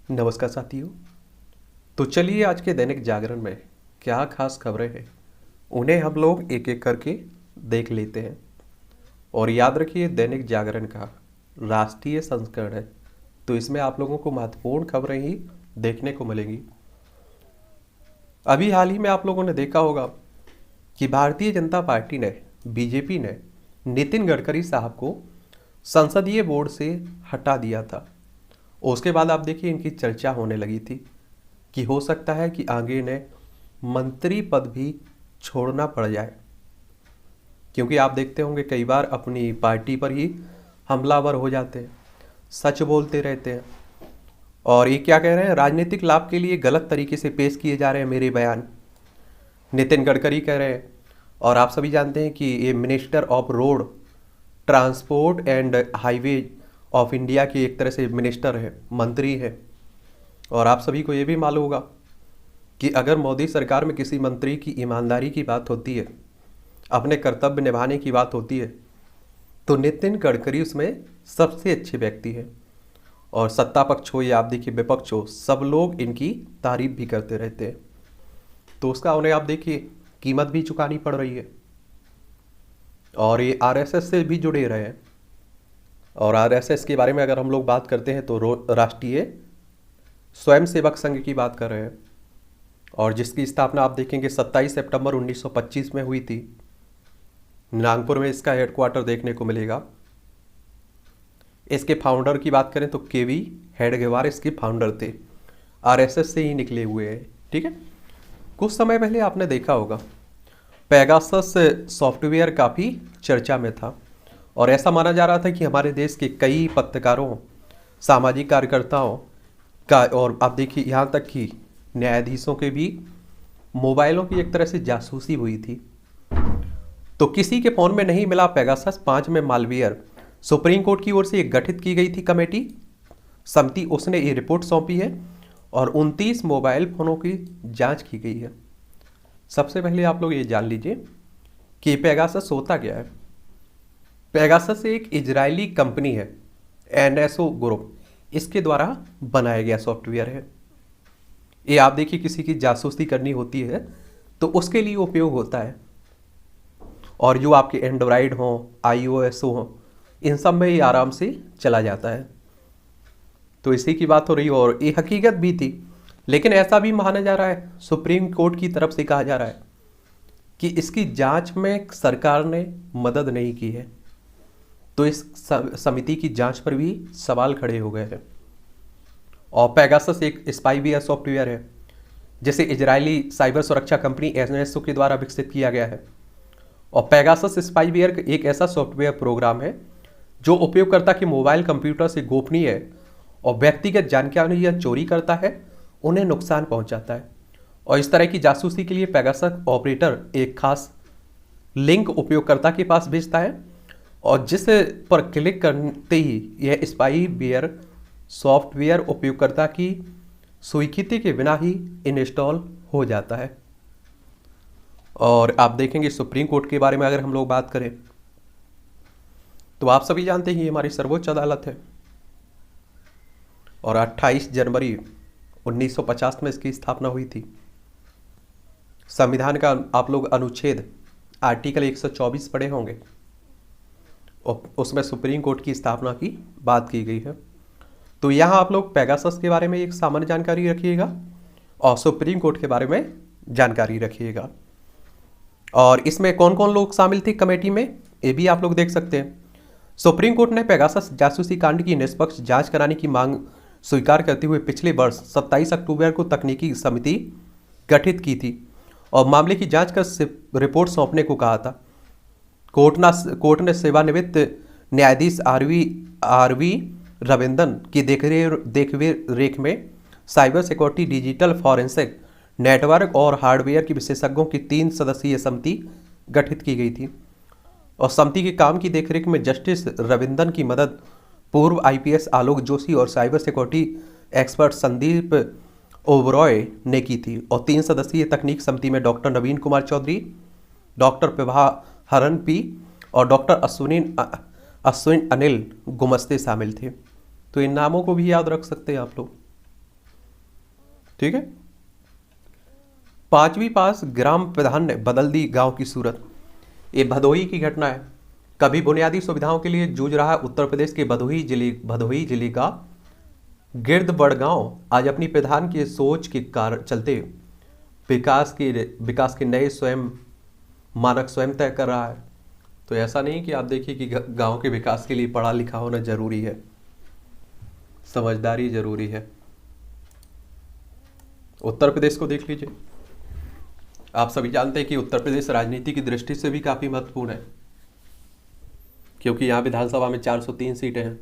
नमस्कार साथियों। तो चलिए आज के दैनिक जागरण में क्या खास खबरें हैं उन्हें हम लोग एक एक करके देख लेते हैं। और याद रखिए दैनिक जागरण का राष्ट्रीय संस्करण है, तो इसमें आप लोगों को महत्वपूर्ण खबरें ही देखने को मिलेंगी। अभी हाल ही में आप लोगों ने देखा होगा कि भारतीय जनता पार्टी ने बीजेपी ने नितिन गडकरी साहब को संसदीय बोर्ड से हटा दिया था। उसके बाद आप देखिए इनकी चर्चा होने लगी थी कि हो सकता है कि आगे इन्हें मंत्री पद भी छोड़ना पड़ जाए, क्योंकि आप देखते होंगे कई बार अपनी पार्टी पर ही हमलावर हो जाते हैं, सच बोलते रहते हैं। और ये क्या कह रहे हैं, राजनीतिक लाभ के लिए गलत तरीके से पेश किए जा रहे हैं मेरे बयान, नितिन गडकरी कह रहे हैं। और आप सभी जानते हैं कि ये minister of road transport and highway of India के एक तरह से मिनिस्टर है, मंत्री है। और आप सभी को ये भी मालूम होगा कि अगर मोदी सरकार में किसी मंत्री की ईमानदारी की बात होती है, अपने कर्तव्य निभाने की बात होती है, तो नितिन गडकरी उसमें सबसे अच्छे व्यक्ति हैं। और सत्ता पक्ष हो या आप देखिए विपक्ष हो, सब लोग इनकी तारीफ भी करते रहते हैं। तो उसका उन्हें आप देखिए कीमत भी चुकानी पड़ रही है। और ये आरएसएस से भी जुड़े रहे हैं। और आरएसएस के बारे में अगर हम लोग बात करते हैं तो राष्ट्रीय स्वयंसेवक संघ की बात कर रहे हैं, और जिसकी स्थापना आप देखेंगे 27 सितंबर 1925 में हुई थी। नागपुर में इसका हेडक्वार्टर देखने को मिलेगा। इसके फाउंडर की बात करें तो केवी हेडगेवार इसके फाउंडर थे, आरएसएस से ही निकले हुए हैं। ठीक है, कुछ समय पहले आपने देखा होगा पेगासस सॉफ्टवेयर काफ़ी चर्चा में था, और ऐसा माना जा रहा था कि हमारे देश के कई पत्रकारों, सामाजिक कार्यकर्ताओं का, और आप देखिए यहाँ तक कि न्यायाधीशों के भी मोबाइलों की एक तरह से जासूसी हुई थी। तो किसी के फ़ोन में नहीं मिला पेगासस 5 में मालवेयर। सुप्रीम कोर्ट की ओर से एक गठित की गई थी कमेटी समिति, उसने ये रिपोर्ट सौंपी है और 29 मोबाइल फ़ोनों की जांच की गई है। सबसे पहले आप लोग ये जान लीजिए कि पेगासस होता क्या है। पेगासस एक इजरायली कंपनी है, एनएसओ ग्रुप, इसके द्वारा बनाया गया सॉफ्टवेयर है। ये आप देखिए किसी की जासूसी करनी होती है तो उसके लिए उपयोग होता है। और जो आपके एंड्रॉयड हो, आईओएस हो, इन सब में ये आराम से चला जाता है। तो इसी की बात हो रही है, और ये हकीकत भी थी। लेकिन ऐसा भी माना जा रहा है, सुप्रीम कोर्ट की तरफ से कहा जा रहा है कि इसकी जांच में सरकार ने मदद नहीं की है। तो इस समिति की जांच पर भी सवाल खड़े हो गए हैं। और पेगासस एक स्पाईवेयर सॉफ्टवेयर है जिसे इजरायली साइबर सुरक्षा कंपनी एनएसओ के द्वारा विकसित किया गया है। और पेगासस स्पाईवेयर एक ऐसा सॉफ्टवेयर प्रोग्राम है जो उपयोगकर्ता के मोबाइल कंप्यूटर से गोपनीय और व्यक्तिगत जानकारियां चोरी करता है, उन्हें नुकसान पहुंचाता है। और इस तरह की जासूसी के लिए पेगासस ऑपरेटर एक खास लिंक उपयोगकर्ता के पास भेजता है, और जिस पर क्लिक करते ही यह स्पाईवेयर सॉफ्टवेयर उपयोगकर्ता की स्वीकृति के बिना ही इंस्टॉल हो जाता है। और आप देखेंगे सुप्रीम कोर्ट के बारे में अगर हम लोग बात करें तो आप सभी जानते हैं ये हमारी सर्वोच्च अदालत है, और 28 जनवरी 1950 में इसकी स्थापना हुई थी। संविधान का आप लोग अनुच्छेद आर्टिकल 124 पढ़े होंगे, और उसमें सुप्रीम कोर्ट की स्थापना की बात की गई है। तो यहाँ आप लोग पेगासस के बारे में एक सामान्य जानकारी रखिएगा और सुप्रीम कोर्ट के बारे में जानकारी रखिएगा। और इसमें कौन कौन लोग शामिल थे कमेटी में, ये भी आप लोग देख सकते हैं। सुप्रीम कोर्ट ने पेगासस जासूसी कांड की निष्पक्ष जांच कराने की मांग स्वीकार करते हुए पिछले वर्ष 27 अक्टूबर को तकनीकी समिति गठित की थी और मामले की जांच कर रिपोर्ट सौंपने को कहा था। कोर्ट ने सेवानिवृत्त न्यायाधीश आरवी रविंदन की देखरेख में cyber security, digital forensic, network और हार्डवेयर के विशेषज्ञों की 3 सदस्यीय समिति गठित की गई थी। और समिति के काम की देखरेख में जस्टिस रविंदन की मदद पूर्व आईपीएस आलोक जोशी और cyber security expert Sandeep Oberoi ने की थी। और 3 सदस्यीय तकनीक समिति में डॉक्टर नवीन कुमार चौधरी, डॉक्टर प्रभा हरन पी और डॉक्टर अश्विन अनिल गुमस्ते शामिल थे। तो इन नामों को भी याद रख सकते हैं आप लोग। ठीक है। 5वीं पास ग्राम प्रधान ने बदल दी गांव की सूरत। ये भदोही की घटना है। कभी बुनियादी सुविधाओं के लिए जूझ रहा उत्तर प्रदेश के भदोही जिले का गिरदबड़ गांव आज अपनी प्रधान की सोच के कारण चलते विकास के नए स्वयं मानक स्वयं तय कर रहा है। तो ऐसा नहीं कि आप देखिए कि गांव के विकास के लिए पढ़ा लिखा होना जरूरी है, समझदारी जरूरी है। उत्तर प्रदेश को देख लीजिए। आप सभी जानते हैं कि उत्तर प्रदेश राजनीति की दृष्टि से भी काफी महत्वपूर्ण है, क्योंकि यहाँ विधानसभा में 403 सीटें हैं,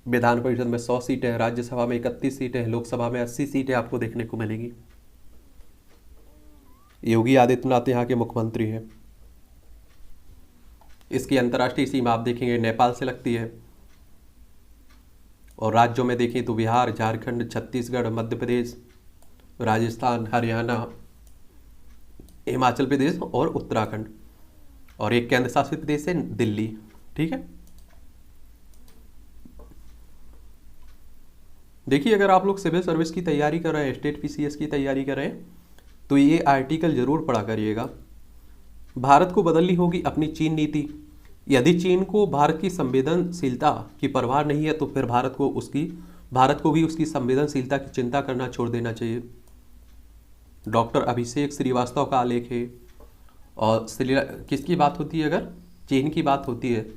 विधान परिषद में 100 सीटें हैं, राज्यसभा में 31 सीटें हैं, लोकसभा में 80 सीटें आपको देखने को मिलेंगी। योगी आदित्यनाथ यहाँ के मुख्यमंत्री हैं। इसकी अंतर्राष्ट्रीय सीमा आप देखेंगे नेपाल से लगती है, और राज्यों में देखें तो बिहार, झारखंड, छत्तीसगढ़, मध्य प्रदेश, राजस्थान, हरियाणा, हिमाचल प्रदेश और उत्तराखंड, और एक केंद्र शासित प्रदेश है दिल्ली। ठीक है। देखिए, अगर आप लोग सिविल सर्विस की तैयारी कर रहे हैं, स्टेट पीसीएस की तैयारी कर रहे हैं, तो ये आर्टिकल जरूर पढ़ा करिएगा। भारत को बदलनी होगी अपनी चीन नीति। यदि चीन को भारत की संवेदनशीलता की परवाह नहीं है, तो फिर भारत को भी उसकी संवेदनशीलता की चिंता करना छोड़ देना चाहिए। डॉक्टर अभिषेक श्रीवास्तव का आलेख है। और किसकी बात होती है? अगर चीन की बात होती है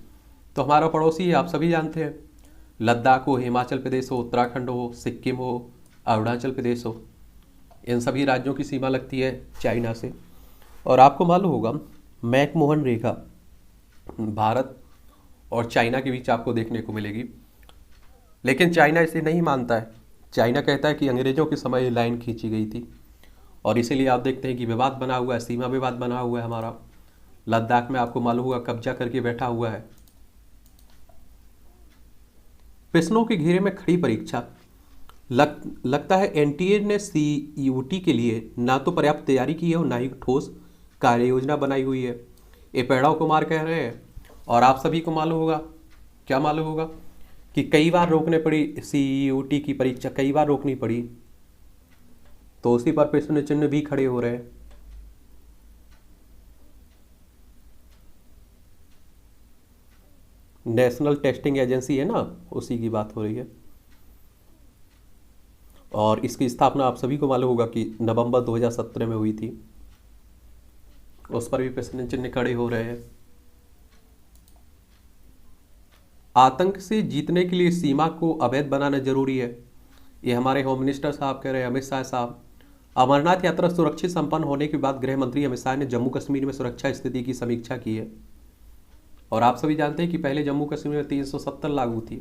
तो हमारा पड़ोसी है, आप सभी जानते हैं। लद्दाख हो, हिमाचल प्रदेश हो, उत्तराखंड हो, सिक्किम हो, अरुणाचल प्रदेश हो, इन सभी राज्यों की सीमा लगती है चाइना से। और आपको मालूम होगा मैकमोहन रेखा भारत और चाइना के बीच आपको देखने को मिलेगी, लेकिन चाइना इसे नहीं मानता है। चाइना कहता है कि अंग्रेजों के समय ये लाइन खींची गई थी, और इसीलिए आप देखते हैं कि विवाद बना हुआ है, सीमा विवाद बना हुआ है हमारा। लद्दाख में आपको मालूम होगा कब्जा करके बैठा हुआ है। प्रश्नों के घेरे में खड़ी परीक्षा। लगता है एनटीए ने सीयूटी के लिए ना तो पर्याप्त तैयारी की है और ना ही ठोस कार्य योजना बनाई हुई है। ये पेड़ाव कुमार कह रहे हैं। और आप सभी को मालूम होगा, क्या मालूम होगा, कि कई बार रोकने पड़ी सीयूटी की परीक्षा, कई बार रोकनी पड़ी। तो उसी पर प्रश्न चिन्ह भी खड़े हो रहे हैं। नेशनल टेस्टिंग एजेंसी है ना, उसी की बात हो रही है। और इसकी स्थापना आप सभी को मालूम होगा कि नवंबर 2017 में हुई थी। उस पर भी प्रश्न चिन्ह खड़े हो रहे हैं। आतंक से जीतने के लिए सीमा को अवैध बनाना जरूरी है, ये हमारे होम मिनिस्टर साहब कह रहे हैं, अमित शाह साहब। अमरनाथ यात्रा सुरक्षित संपन्न होने के बाद गृह मंत्री अमित शाह ने जम्मू कश्मीर में सुरक्षा स्थिति की समीक्षा की है। और आप सभी जानते हैं कि पहले जम्मू कश्मीर में 370 लागू थी,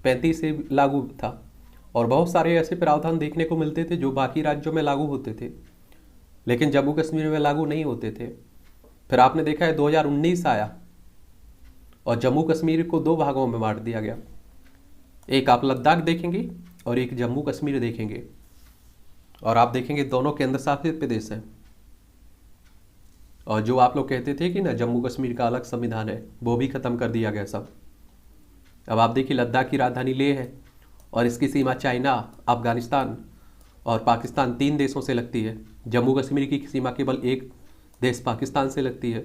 35 से लागू था, और बहुत सारे ऐसे प्रावधान देखने को मिलते थे जो बाकी राज्यों में लागू होते थे, लेकिन जम्मू कश्मीर में लागू नहीं होते थे। फिर आपने देखा है 2019 आया और जम्मू कश्मीर को 2 भागों में बांट दिया गया। एक आप लद्दाख देखेंगे और एक जम्मू कश्मीर देखेंगे, और आप देखेंगे दोनों केंद्र शासित प्रदेश हैं। और जो आप लोग कहते थे कि ना जम्मू कश्मीर का अलग संविधान है, वो भी खत्म कर दिया गया सब। अब आप देखिए लद्दाख की राजधानी लेह है, और इसकी सीमा चाइना, अफगानिस्तान और पाकिस्तान 3 देशों से लगती है। जम्मू कश्मीर की सीमा केवल एक देश पाकिस्तान से लगती है।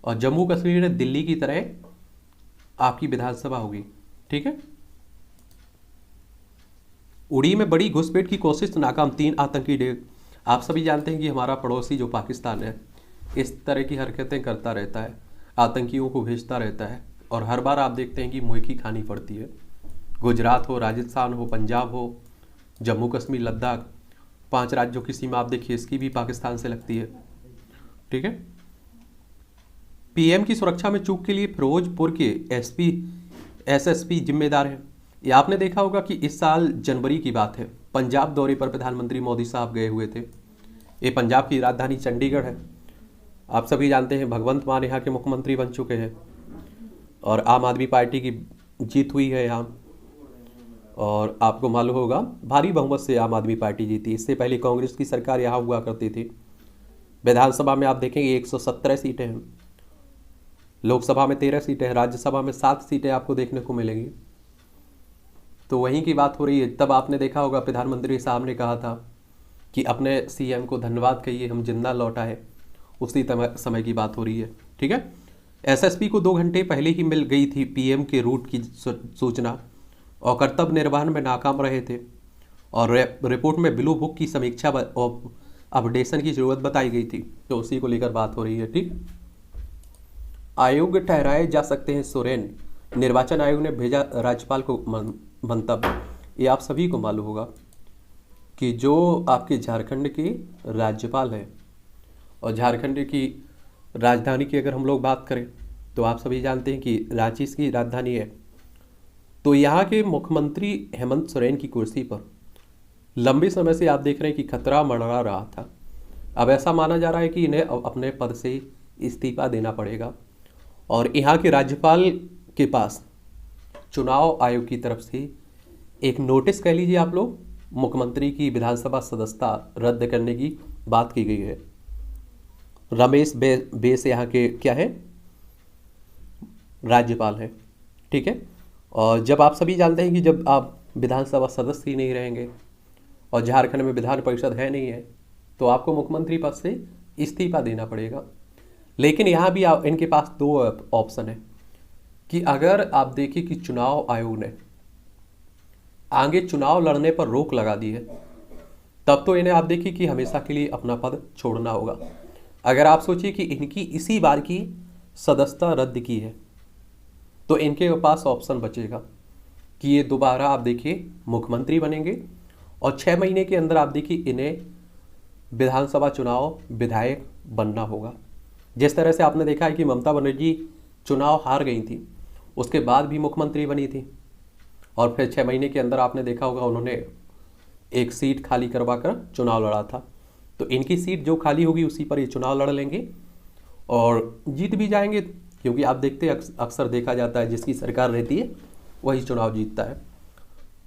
और जम्मू कश्मीर में दिल्ली की तरह आपकी विधानसभा होगी। ठीक है। उड़ी में बड़ी घुसपैठ की कोशिश नाकाम, 3 आतंकी ढेर। आप सभी जानते हैं कि हमारा पड़ोसी जो पाकिस्तान है इस तरह की हरकतें करता रहता है, आतंकियों को भेजता रहता है, और हर बार आप देखते हैं कि मुँह खानी पड़ती है। गुजरात हो, राजस्थान हो, पंजाब हो, जम्मू कश्मीर, लद्दाख, 5 राज्यों की सीमा आप देखिए, इसकी भी पाकिस्तान से लगती है। ठीक है। पीएम की सुरक्षा में चूक के लिए फिरोजपुर के एसएसपी जिम्मेदार हैं। ये आपने देखा होगा कि इस साल जनवरी की बात है, पंजाब दौरे पर प्रधानमंत्री मोदी साहब गए हुए थे। ये पंजाब की राजधानी चंडीगढ़ है। आप सभी जानते हैं भगवंत मान यहाँ के मुख्यमंत्री बन चुके हैं, और आम आदमी पार्टी की जीत हुई है यहाँ। और आपको मालूम होगा भारी बहुमत से आम आदमी पार्टी जीती। इससे पहले कांग्रेस की सरकार यहाँ हुआ करती थी। विधानसभा में आप देखेंगे 117 सीटें हैं, लोकसभा में 13 सीटें हैं, राज्यसभा में 7 सीटें आपको देखने को मिलेंगी। तो वहीं की बात हो रही है। तब आपने देखा होगा प्रधानमंत्री साहब ने कहा था कि अपने सीएम को धन्यवाद कहिए, हम जिंदा लौटा है। उसी समय की बात हो रही है, ठीक है। एसएसपी को 2 घंटे पहले ही मिल गई थी पीएम के रूट की सूचना और कर्तव्य निर्वहन में नाकाम रहे थे और रिपोर्ट में ब्लू बुक की समीक्षा और अपडेशन की जरूरत बताई गई थी। तो उसी को लेकर बात हो रही है, ठीक। आयोग ठहराए जा सकते हैं सोरेन, निर्वाचन आयोग ने भेजा राज्यपाल को मंतव्य। ये आप सभी को मालूम होगा कि जो आपके झारखंड के राज्यपाल हैं और झारखंड की राजधानी की अगर हम लोग बात करें तो आप सभी जानते हैं कि रांची इसकी राजधानी है। तो यहाँ के मुख्यमंत्री हेमंत सोरेन की कुर्सी पर लंबे समय से आप देख रहे हैं कि खतरा मंडरा रहा था। अब ऐसा माना जा रहा है कि इन्हें अपने पद से इस्तीफा देना पड़ेगा और यहाँ के राज्यपाल के पास चुनाव आयोग की तरफ से एक नोटिस कह लीजिए आप लोग, मुख्यमंत्री की विधानसभा सदस्यता रद्द करने की बात की गई है। रमेश बेस यहाँ के क्या है, राज्यपाल हैं, ठीक है। और जब आप सभी जानते हैं कि जब आप विधानसभा सदस्य ही नहीं रहेंगे और झारखंड में विधान परिषद है नहीं है तो आपको मुख्यमंत्री पद से इस्तीफा देना पड़ेगा। लेकिन यहाँ भी इनके पास 2 ऑप्शन है कि अगर आप देखिए कि चुनाव आयोग ने आगे चुनाव लड़ने पर रोक लगा दी है तब तो इन्हें आप देखिए कि हमेशा के लिए अपना पद छोड़ना होगा। अगर आप सोचिए कि इनकी इसी बार की सदस्यता रद्द की है तो इनके पास ऑप्शन बचेगा कि ये दोबारा आप देखिए मुख्यमंत्री बनेंगे और 6 महीने के अंदर आप देखिए इन्हें विधानसभा चुनाव विधायक बनना होगा। जिस तरह से आपने देखा है कि ममता बनर्जी चुनाव हार गई थी, उसके बाद भी मुख्यमंत्री बनी थी और फिर 6 महीने के अंदर आपने देखा होगा उन्होंने एक सीट खाली करवा कर चुनाव लड़ा था। तो इनकी सीट जो खाली होगी उसी पर ये चुनाव लड़ लेंगे और जीत भी जाएंगे, क्योंकि आप देखते हैं अक्सर देखा जाता है जिसकी सरकार रहती है वही चुनाव जीतता है।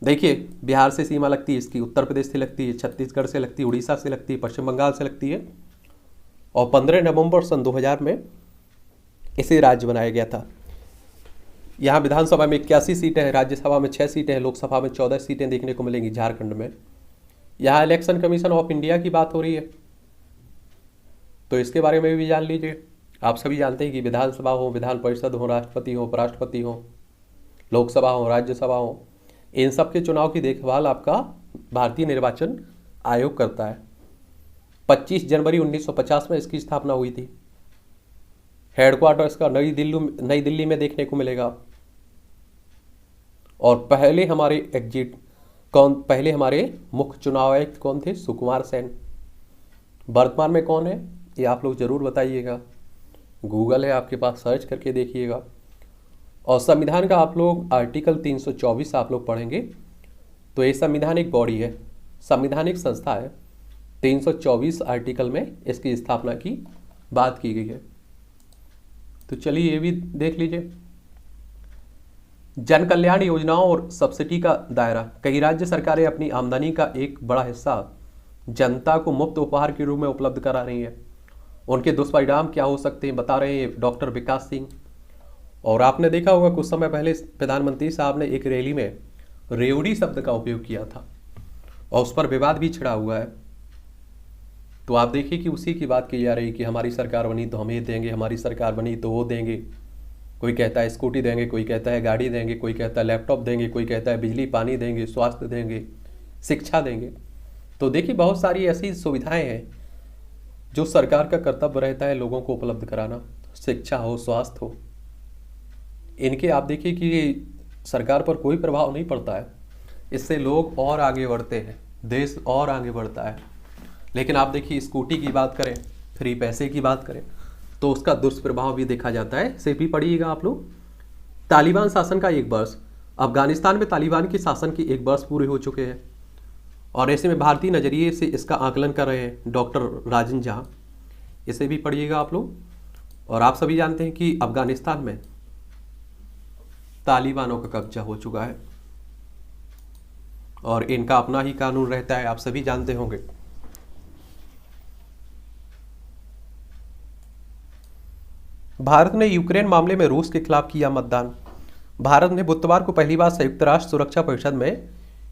देखिए बिहार से सीमा लगती है इसकी, उत्तर प्रदेश से लगती है, छत्तीसगढ़ से लगती है, उड़ीसा से लगती है, पश्चिम बंगाल से लगती है और 15 नवंबर सन 2000 में इसे राज्य बनाया गया था। यहाँ विधानसभा में 81 सीटें हैं, राज्यसभा में 6 सीटें हैं, लोकसभा में 14 सीटें देखने को मिलेंगी झारखंड में। यहाँ इलेक्शन कमीशन ऑफ इंडिया की बात हो रही है तो इसके बारे में भी जान लीजिए। आप सभी जानते हैं कि विधानसभा हो, विधान परिषद हो, राष्ट्रपति हो, उपराष्ट्रपति हो, लोकसभा हो, राज्यसभा हो, इन सब के चुनाव की देखभाल आपका भारतीय निर्वाचन आयोग करता है। 25 जनवरी 1950 में इसकी स्थापना हुई थी। हेडक्वार्टर इसका नई दिल्ली में देखने को मिलेगा। और पहले हमारे मुख्य चुनाव आयुक्त कौन थे? सुकुमार सेन। वर्तमान में कौन है ये आप लोग जरूर बताइएगा, गूगल है आपके पास, सर्च करके देखिएगा। और संविधान का आप लोग आर्टिकल 324 आप लोग पढ़ेंगे तो ये संविधानिक बॉडी है, संवैधानिक संस्था है। 324 आर्टिकल में इसकी स्थापना की बात की गई है। तो चलिए ये भी देख लीजिए। जन कल्याण योजनाओं और सब्सिडी का दायरा। कई राज्य सरकारें अपनी आमदनी का एक बड़ा हिस्सा जनता को मुफ्त उपहार के रूप में उपलब्ध करा रही हैं। उनके दुष्परिणाम क्या हो सकते हैं बता रहे हैं डॉक्टर विकास सिंह। और आपने देखा होगा कुछ समय पहले प्रधानमंत्री साहब ने एक रैली में रेवड़ी शब्द का उपयोग किया था और उस पर विवाद भी छिड़ा हुआ है। तो आप देखिए कि उसी की बात की जा रही कि हमारी सरकार बनी तो हम ये देंगे, हमारी सरकार बनी तो वो देंगे। कोई कहता है स्कूटी देंगे, कोई कहता है गाड़ी देंगे, कोई कहता है लैपटॉप देंगे, कोई कहता है बिजली पानी देंगे, स्वास्थ्य देंगे, शिक्षा देंगे। तो देखिए बहुत सारी ऐसी सुविधाएं हैं जो सरकार का कर्तव्य रहता है लोगों को उपलब्ध कराना, शिक्षा हो, स्वास्थ्य हो। इनके आप देखिए कि सरकार पर कोई प्रभाव नहीं पड़ता है, इससे लोग और आगे बढ़ते हैं, देश और आगे बढ़ता है। लेकिन आप देखिए स्कूटी की बात करें, फ्री पैसे की बात करें तो उसका दुष्प्रभाव भी देखा जाता है। इसे भी पढ़िएगा आप लोग। तालिबान शासन का 1 वर्ष। अफगानिस्तान में तालिबान के शासन के 1 वर्ष पूरे हो चुके हैं और ऐसे में भारतीय नज़रिए से इसका आकलन कर रहे हैं डॉक्टर राजन झा। इसे भी पढ़िएगा आप लोग। और आप सभी जानते हैं कि अफगानिस्तान में तालिबानों का कब्जा हो चुका है और इनका अपना ही कानून रहता है, आप सभी जानते होंगे। भारत ने यूक्रेन मामले में रूस के खिलाफ किया मतदान। भारत ने बुधवार को पहली बार संयुक्त राष्ट्र सुरक्षा परिषद में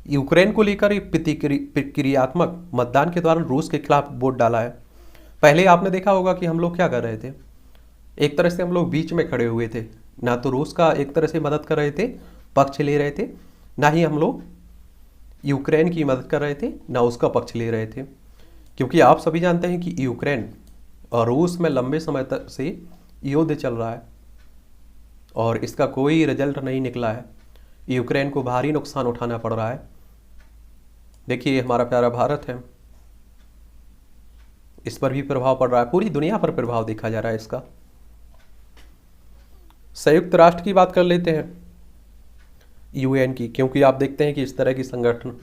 यूक्रेन को लेकर एक प्रतिक्रियात्मक मतदान के दौरान रूस के खिलाफ वोट डाला है। पहले आपने देखा होगा कि हम लोग क्या कर रहे थे, एक तरह से हम लोग बीच में खड़े हुए थे, ना तो रूस का एक तरह से मदद कर रहे थे, पक्ष ले रहे थे, ना ही हम लोग यूक्रेन की मदद कर रहे थे, ना उसका पक्ष ले रहे थे। क्योंकि आप सभी जानते हैं कि यूक्रेन और रूस में लंबे समय तक से युद्ध चल रहा है और इसका कोई रिजल्ट नहीं निकला है। यूक्रेन को भारी नुकसान उठाना पड़ रहा है। देखिए हमारा प्यारा भारत है, इस पर भी प्रभाव पड़ रहा है, पूरी दुनिया पर प्रभाव देखा जा रहा है इसका। संयुक्त राष्ट्र की बात कर लेते हैं, यूएन की, क्योंकि आप देखते हैं कि इस तरह की संगठन,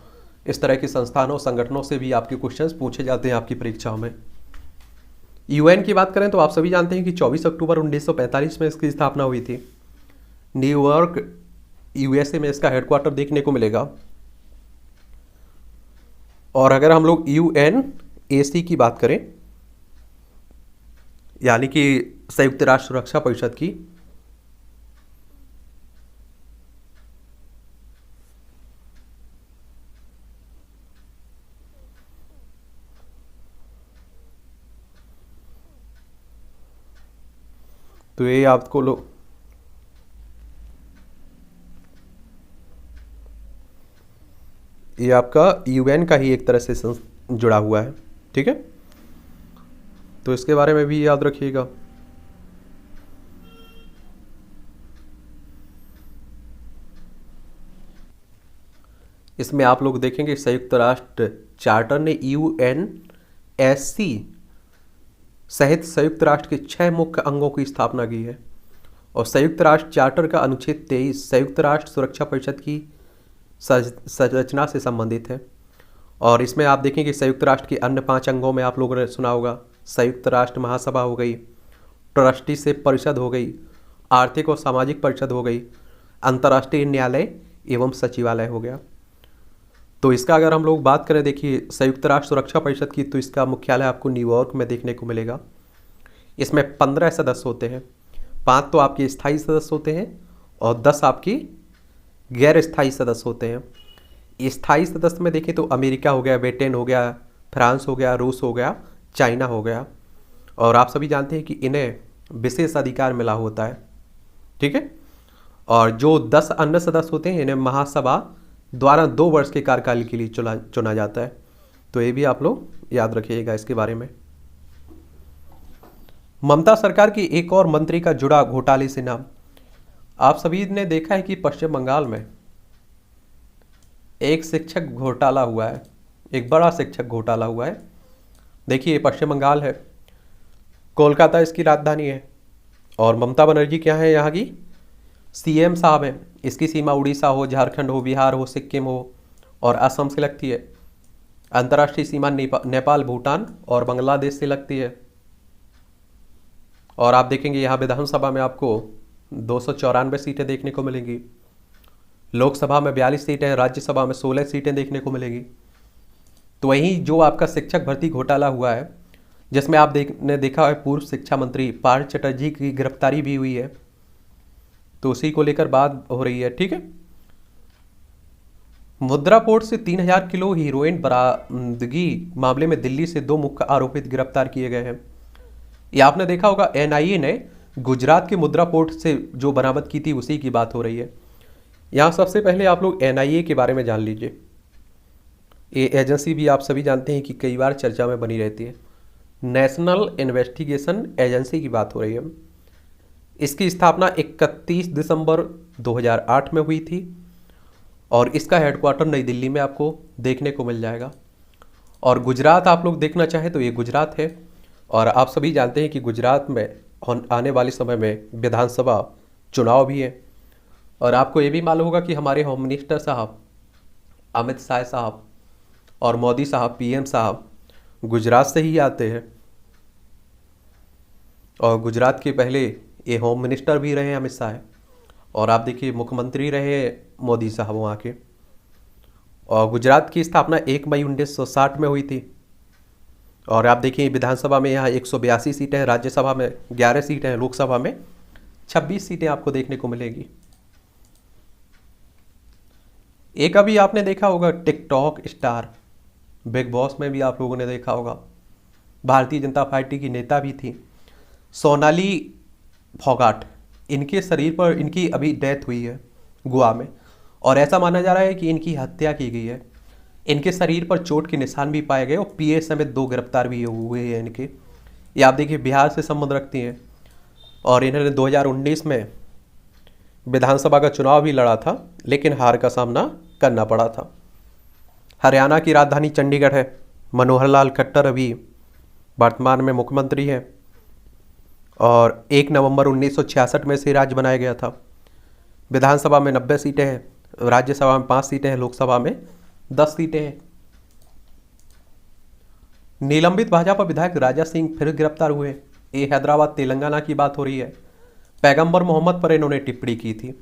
इस तरह के संस्थानों संगठनों से भी आपके क्वेश्चंस पूछे जाते हैं आपकी परीक्षाओं में। यूएन की बात करें तो आप सभी जानते हैं कि 24 अक्टूबर 1945 में इसकी स्थापना हुई थी। न्यूयॉर्क यूएसए में इसका हेडक्वार्टर देखने को मिलेगा। और अगर हम लोग यूएनएसी की बात करें, यानी कि संयुक्त राष्ट्र सुरक्षा परिषद की, तो ये आपको ये आपका यूएन का ही एक तरह से जुड़ा हुआ है, ठीक है, तो इसके बारे में भी याद रखिएगा। इसमें आप लोग देखेंगे संयुक्त राष्ट्र चार्टर ने यूएनएससी सहित संयुक्त राष्ट्र के 6 मुख्य अंगों की स्थापना की है। और संयुक्त राष्ट्र चार्टर का अनुच्छेद 23 संयुक्त राष्ट्र सुरक्षा परिषद की संरचना से संबंधित है। और इसमें आप देखेंगे संयुक्त राष्ट्र के अन्य 5 अंगों में आप लोगों ने सुना होगा, संयुक्त राष्ट्र महासभा हो गई, ट्रस्टीशिप परिषद हो गई, आर्थिक और सामाजिक परिषद हो गई, अंतर्राष्ट्रीय न्यायालय एवं सचिवालय हो गया। तो इसका अगर हम लोग बात करें, देखिए संयुक्त राष्ट्र सुरक्षा परिषद की, तो इसका मुख्यालय आपको न्यूयॉर्क में देखने को मिलेगा। इसमें 15 सदस्य होते हैं, 5 तो आपके स्थायी सदस्य होते हैं और 10 आपकी गैर स्थायी सदस्य होते हैं। स्थायी सदस्य में देखें तो अमेरिका हो गया, ब्रिटेन हो गया, फ्रांस हो गया, रूस हो गया, चाइना हो गया। और आप सभी जानते हैं कि इन्हें विशेष अधिकार मिला होता है, ठीक है। और जो 10 अन्य सदस्य होते हैं इन्हें महासभा द्वारा 2 वर्ष के कार्यकाल के लिए चुना जाता है। तो ये भी आप लोग याद रखिएगा इसके बारे में। ममता सरकार की एक और मंत्री का जुड़ा घोटाले से नाम। आप सभी ने देखा है कि पश्चिम बंगाल में एक शिक्षक घोटाला हुआ है, एक बड़ा शिक्षक घोटाला हुआ है। देखिए पश्चिम बंगाल है, कोलकाता इसकी राजधानी है और ममता बनर्जी क्या है, यहाँ की सीएम साहब हैं। इसकी सीमा उड़ीसा हो, झारखंड हो, बिहार हो, सिक्किम हो और असम से लगती है। अंतर्राष्ट्रीय सीमा नेपाल, भूटान और बांग्लादेश से लगती है। और आप देखेंगे यहाँ विधानसभा में आपको 294 सीटें देखने को मिलेंगी, लोकसभा में 42 सीटें, राज्यसभा में 16 सीटें देखने को मिलेगी। तो वहीं जो आपका शिक्षक भर्ती घोटाला हुआ है, जिसमें आप ने देखा है पूर्व शिक्षा मंत्री पार्थ चटर्जी की गिरफ्तारी भी हुई है, तो उसी को लेकर बात हो रही है, ठीक है। मुद्रा पोर्ट से 3000 किलो हीरोइन बरामदगी मामले में दिल्ली से 2 मुख्य आरोपित गिरफ्तार किए गए हैं। ये आपने देखा होगा, एनआईए ने गुजरात के मुद्रा पोर्ट से जो बरामद की थी उसी की बात हो रही है। यहाँ सबसे पहले आप लोग एनआईए के बारे में जान लीजिए। ये एजेंसी भी आप सभी जानते हैं कि कई बार चर्चा में बनी रहती है। नेशनल इन्वेस्टिगेशन एजेंसी की बात हो रही है। इसकी स्थापना 31 दिसंबर 2008 में हुई थी और इसका हेडक्वार्टर नई दिल्ली में आपको देखने को मिल जाएगा। और गुजरात आप लोग देखना चाहें तो ये गुजरात है। और आप सभी जानते हैं कि गुजरात में आने वाले समय में विधानसभा चुनाव भी है। और आपको ये भी मालूम होगा कि हमारे होम मिनिस्टर साहब अमित शाह साहब और मोदी साहब पीएम साहब गुजरात से ही आते हैं। और गुजरात के पहले ये होम मिनिस्टर भी रहे अमित शाह, और आप देखिए मुख्यमंत्री रहे मोदी साहब वहाँ के। और गुजरात की स्थापना 1 मई 1960 में हुई थी। और आप देखिए विधानसभा में यहाँ 182 सीटें हैं, राज्यसभा में 11 सीटें हैं, लोकसभा में 26 सीटें आपको देखने को मिलेगी। एक अभी आपने देखा होगा टिकटॉक स्टार, बिग बॉस में भी आप लोगों ने देखा होगा, भारतीय जनता पार्टी की नेता भी थी, सोनाली फोगाट। इनके शरीर पर इनकी अभी डेथ हुई है गोवा में, और ऐसा माना जा रहा है कि इनकी हत्या की गई है। इनके शरीर पर चोट के निशान भी पाए गए और पीए समेत 2 गिरफ्तार भी हुए हैं इनके। ये आप देखिए बिहार से संबंध रखती हैं, और इन्होंने 2019 में विधानसभा का चुनाव भी लड़ा था, लेकिन हार का सामना करना पड़ा था। हरियाणा की राजधानी चंडीगढ़ है। मनोहर लाल खट्टर अभी वर्तमान में मुख्यमंत्री हैं, और 1 नवंबर 1966 में से राज्य बनाया गया था। विधानसभा में 90 सीटें हैं, राज्यसभा में 5 सीटें हैं, लोकसभा में 10 सीटें हैं। निलंबित भाजपा विधायक राजा सिंह फिर गिरफ्तार हुए। ये हैदराबाद तेलंगाना की बात हो रही है। पैगंबर मोहम्मद पर इन्होंने टिप्पणी की थी,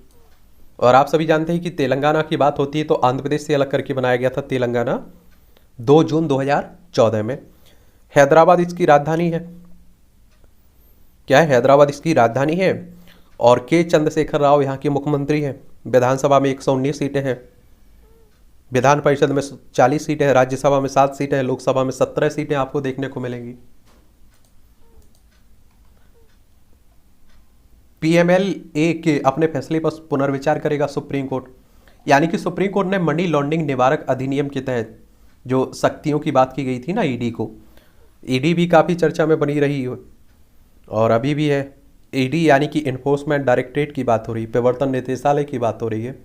और आप सभी जानते हैं कि तेलंगाना की बात होती है तो आंध्र प्रदेश से अलग करके बनाया गया था तेलंगाना 2 जून 2014 में। हैदराबाद इसकी राजधानी है। क्या है? हैदराबाद इसकी राजधानी है, और के चंद्रशेखर राव यहाँ के मुख्यमंत्री हैं। विधानसभा में 119 सीटें हैं, विधान परिषद में 40 सीटें हैं, राज्यसभा में 7 सीटें हैं, लोकसभा में 17 सीटें आपको देखने को मिलेंगी। पीएमएलए के अपने फैसले पर पुनर्विचार करेगा सुप्रीम कोर्ट। यानी कि सुप्रीम कोर्ट ने मनी लॉन्ड्रिंग निवारक अधिनियम के तहत जो शक्तियों की बात की गई थी ना, ईडी को, ईडी भी काफ़ी चर्चा में बनी रही है और अभी भी है। ईडी यानी कि इन्फोर्समेंट डायरेक्टरेट की बात हो रही है, प्रवर्तन निदेशालय की बात हो रही है,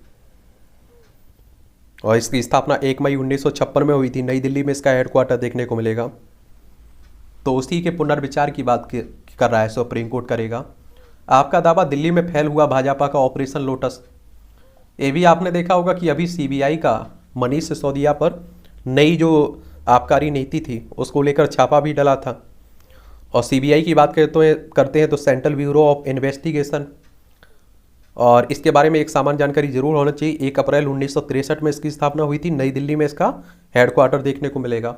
और इसकी स्थापना 1 मई 1956 में हुई थी। नई दिल्ली में इसका हेडक्वार्टर देखने को मिलेगा। तो उसी के पुनर्विचार की बात कर रहा है सुप्रीम कोर्ट करेगा। आपका दावा, दिल्ली में फैल हुआ भाजपा का ऑपरेशन लोटस। ये भी आपने देखा होगा कि अभी सीबीआई का मनीष सिसोदिया पर नई जो आबकारी नीति थी उसको लेकर छापा भी डला था। और सीबीआई की बात करते हैं तो सेंट्रल ब्यूरो ऑफ इन्वेस्टिगेशन, और इसके बारे में एक सामान्य जानकारी जरूर होना चाहिए। 1 अप्रैल 1963 में इसकी स्थापना हुई थी। नई दिल्ली में इसका हेडक्वार्टर देखने को मिलेगा।